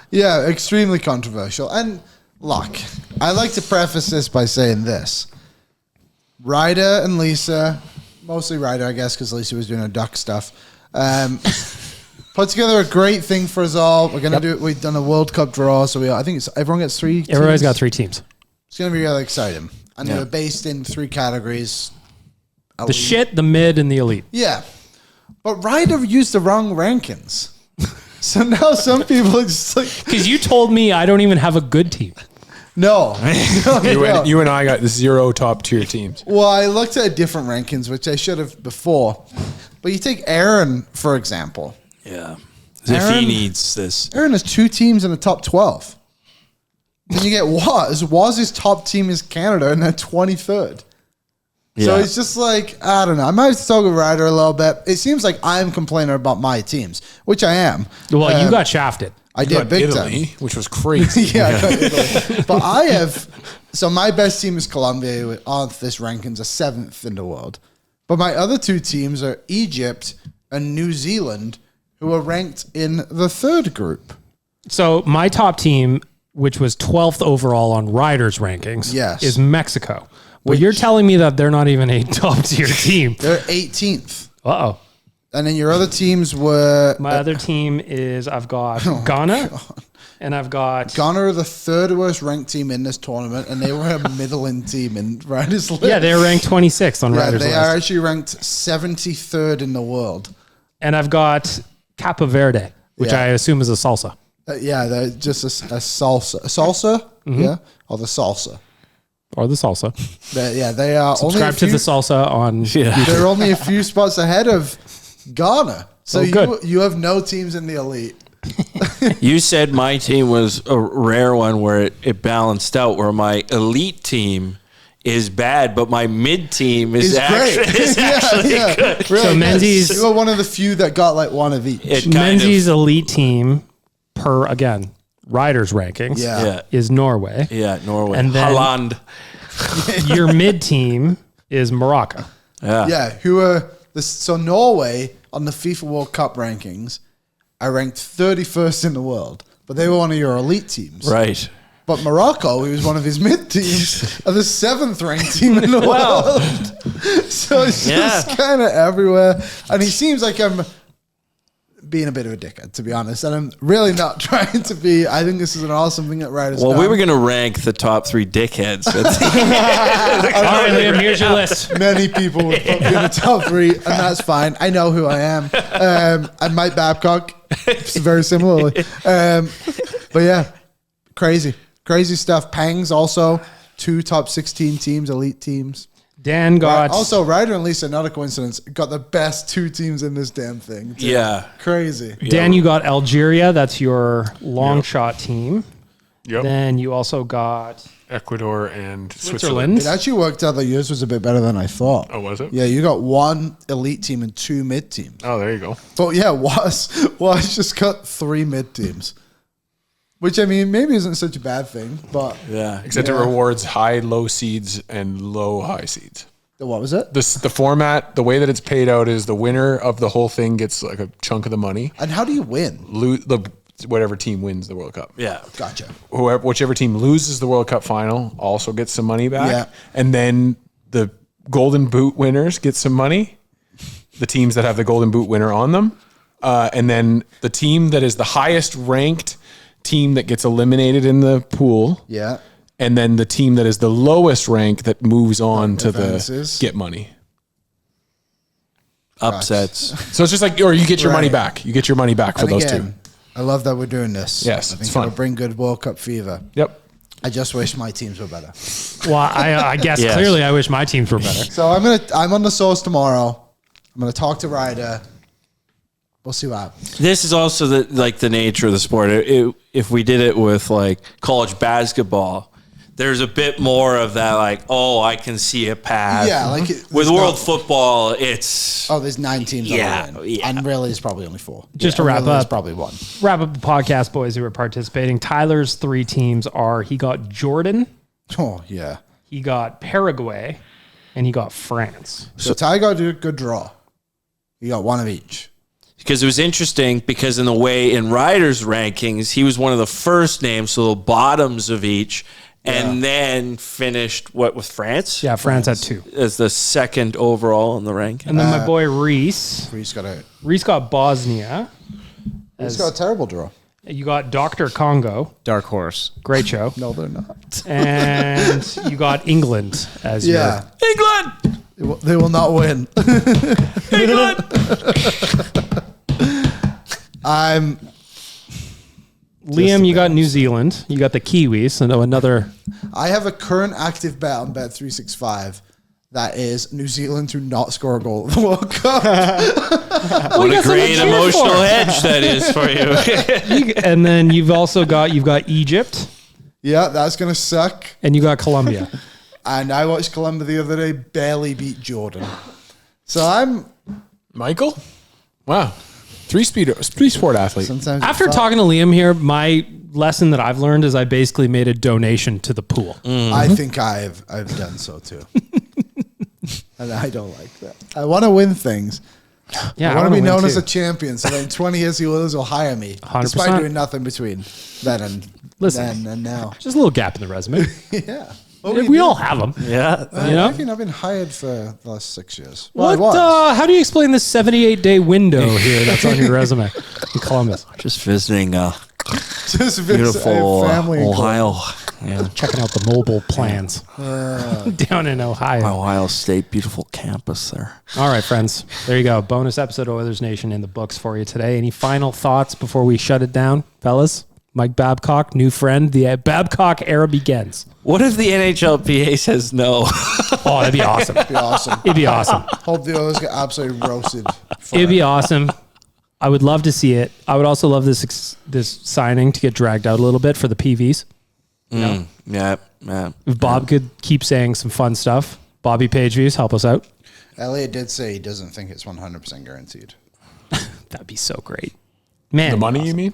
Yeah, extremely controversial. And look, I like to preface this by saying this. Ryder and Lisa, mostly Ryder, I guess, because Lisa was doing her duck stuff, put together a great thing for us all. We're going to do it. We've done a World Cup draw, so I think everyone gets 3 teams. Everybody's got 3 teams. It's going to be really exciting. And they were based in 3 categories. The shit, the mid, and the elite. Yeah. But Ryder used the wrong rankings. So now some people are just like... Because you told me I don't even have a good team. No. You and I got 0 top tier teams. Well, I looked at different rankings, which I should have before. But you take Aaron, for example. Yeah. As if he Aaron- needs this. Aaron has 2 teams in the top 12. Then you get Waz. Waz's top team is Canada, and they're 23rd. So Yeah. it's just like, I don't know. I might have to talk with Ryder a little bit. It seems like I'm complaining about my teams, which I am. Well, you got shafted. I You did got big Italy, time. which was crazy. Yeah, I got Italy. But I have, so my best team is Colombia, who on this rankings are 7th in the world. But my other 2 teams are Egypt and New Zealand, who are ranked in the 3rd group. So my top team, which was 12th overall on Ryder's rankings, Yes. is Mexico. Well, you're telling me that they're not even a top tier team. They're 18th. Uh-oh. And then your other teams were... My other team is I've got Ghana, and I've got... Ghana are the 3rd worst ranked team in this tournament, and they were a middling team in Ryder's list. Yeah, they're ranked 26th on Yeah, Ryder's they list. are actually ranked 73rd in the world. And I've got Capo Verde, which Yeah. I assume is a salsa. They're just a salsa. A salsa? Yeah. Or the salsa. Or the salsa. They are Subscribe to the salsa on. Yeah. They're only a few spots ahead of Ghana. So good. you have no teams in the elite. You said my team was a rare one where it balanced out, where my elite team is bad, but my mid team is actually good. Really So good. Menzies- You were one of the few that got like one of each. It kind Menzies of, elite team per, again, Riders rankings Yeah. is Norway. yeah, Norway. And then- Holland. Your mid team is Morocco. Yeah. Who are so Norway on the FIFA World Cup rankings are ranked 31st in the world, but they were one of your elite teams. Right. But Morocco, who was one of his mid teams, are the 7th ranked team in the world. So it's just kind of everywhere. And he seems like I'm being a bit of a dickhead, to be honest. And I'm really not trying to be. I think this is an awesome thing that Riders Well, done. we were going to rank the top 3 dickheads. All right, Liam, here's your list. Many people would put me in the top 3, and that's fine. I know who I am. I'm Mike Babcock, very similarly. But yeah, crazy stuff. Pangs also 2 top 16 teams, elite teams. Dan got. Also, Ryder and Lisa, not a coincidence, got the best 2 teams in this damn thing. too. Yeah. Crazy. Dan, you got Algeria. That's your long shot team. Yep. Then you also got Ecuador and Switzerland. It actually worked out that yours was a bit better than I thought. Oh, was it? Yeah, you got 1 elite team and 2 mid teams. Oh, there you go. But yeah, Was just got 3 mid teams. Which, I mean, maybe isn't such a bad thing, but... Yeah. Except it rewards high, low seeds and low, high seeds. What was it? The format, the way that it's paid out is the winner of the whole thing gets like a chunk of the money. And how do you win? Whatever team wins the World Cup. Yeah. Gotcha. Whichever team loses the World Cup final also gets some money back. Yeah. And then the Golden Boot winners get some money. The teams that have the Golden Boot winner on them. And then the team that is the highest ranked team that gets eliminated in the pool. Yeah. And then the team that is the lowest rank that moves on to advances. the get money. Upsets. So it's just like, or you get your money Right. back. You get your money back for And those again, I love that we're doing this. Yes, I it's think fun. it'll bring good World Cup fever. two. Yep. I just wish my teams were better. Well, I guess Yes. clearly I wish my teams were better. So I'm on the source tomorrow. I'm gonna talk to Ryder. We'll see what happens. This is also the nature of the sport. If we did it with like college basketball, there's a bit more of that, like, oh, I can see a path. Yeah, like with world football, it's there's 9 teams. Yeah, on the win. yeah. And really, it's probably only 4. Just to And wrap really, up. it's probably 1. Wrap up the podcast, boys who are participating. Tyler's 3 teams are he got Jordan, Oh yeah. he got Paraguay, and he got France. So Ty got a good draw. You got 1 of each. because it was interesting because in the way in Riders rankings, he was one of the first names, so the bottoms of each, and then finished with France? Yeah, France at 2. As the second overall in the ranking. And then my boy Reese. Reese got Bosnia. Reese got a terrible draw. You got Dr. Congo. Dark horse. Great show. No, they're not. And you got England as Yeah. England! They will not win. England! Liam, you got New Zealand. You got the Kiwis. And another. I have a current active bet on Bet365 that is New Zealand to not score a goal at the World Cup. What a great emotional hedge that is for you. And then you've got Egypt. Yeah, that's going to suck. And you got Colombia. And I watched Colombia the other day, barely beat Jordan. So I'm... Michael? Wow. Three sport athlete. Sometimes After talking to Liam here, my lesson that I've learned is I basically made a donation to the pool. I think I've done so too. And I don't like that. I want to win things. Yeah, I want to be known too. as a champion, so that in 20 years the Oilers will hire me, 100%. despite doing nothing between then and now. Just a little gap in the resume. Yeah. We all have them. Yeah. You know? I've been hired for the last 6 years. What? How do you explain this 78-day window here that's on your resume in Columbus? Just visiting Just beautiful family in Ohio. Yeah. Checking out the mobile plans down in Ohio. Ohio State, beautiful campus there. All right, friends. There you go. Bonus episode of Oilers Nation in the books for you today. Any final thoughts before we shut it down, fellas? Mike Babcock, new friend. The Babcock era begins. What if the NHLPA says no? Oh, that'd be awesome. It'd be awesome. It'd be awesome. Hope the Oilers get absolutely roasted. It'd be awesome. I would love to see it. I would also love this signing to get dragged out a little bit for the PVs. Yeah. If Bob could keep saying some fun stuff, Bobby Pageviews, help us out. Elliot did say he doesn't think it's 100% guaranteed. That'd be so great. Man, The money, you mean?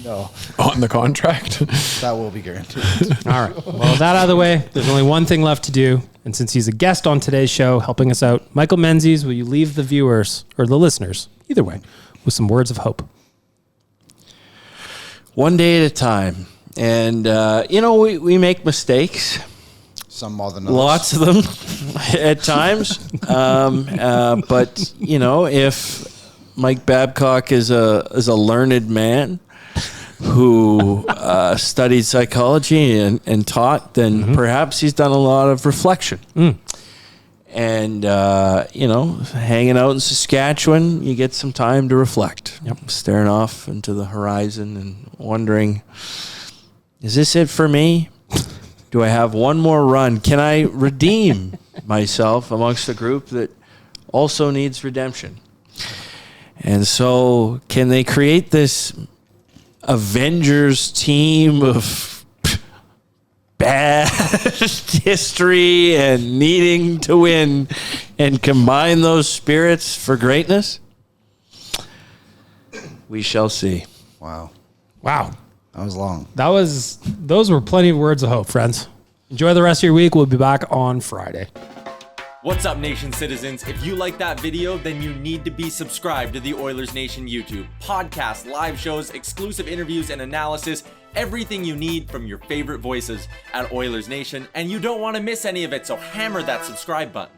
No, On the contract? that will be guaranteed. All right. Well, that out of the way, there's only one thing left to do. And since he's a guest on today's show, helping us out, Michael Menzies, will you leave the viewers or the listeners, either way, with some words of hope? One day at a time. And, we make mistakes. Some more than others. Lots of them at times. But, if Mike Babcock is a learned man who studied psychology and taught, then perhaps he's done a lot of reflection. And, hanging out in Saskatchewan, you get some time to reflect. Staring off into the horizon and wondering, is this it for me? Do I have one more run? Can I redeem myself amongst a group that also needs redemption? And so can they create this Avengers team of bad history and needing to win and combine those spirits for greatness? We shall see. Wow. Wow. That was long. Those were plenty of words of hope, friends. Enjoy the rest of your week. We'll be back on Friday. What's up, Nation citizens? If you like that video, then you need to be subscribed to the Oilers Nation YouTube. Podcasts, live shows, exclusive interviews, and analysis. Everything you need from your favorite voices at Oilers Nation. And you don't want to miss any of it, so hammer that subscribe button.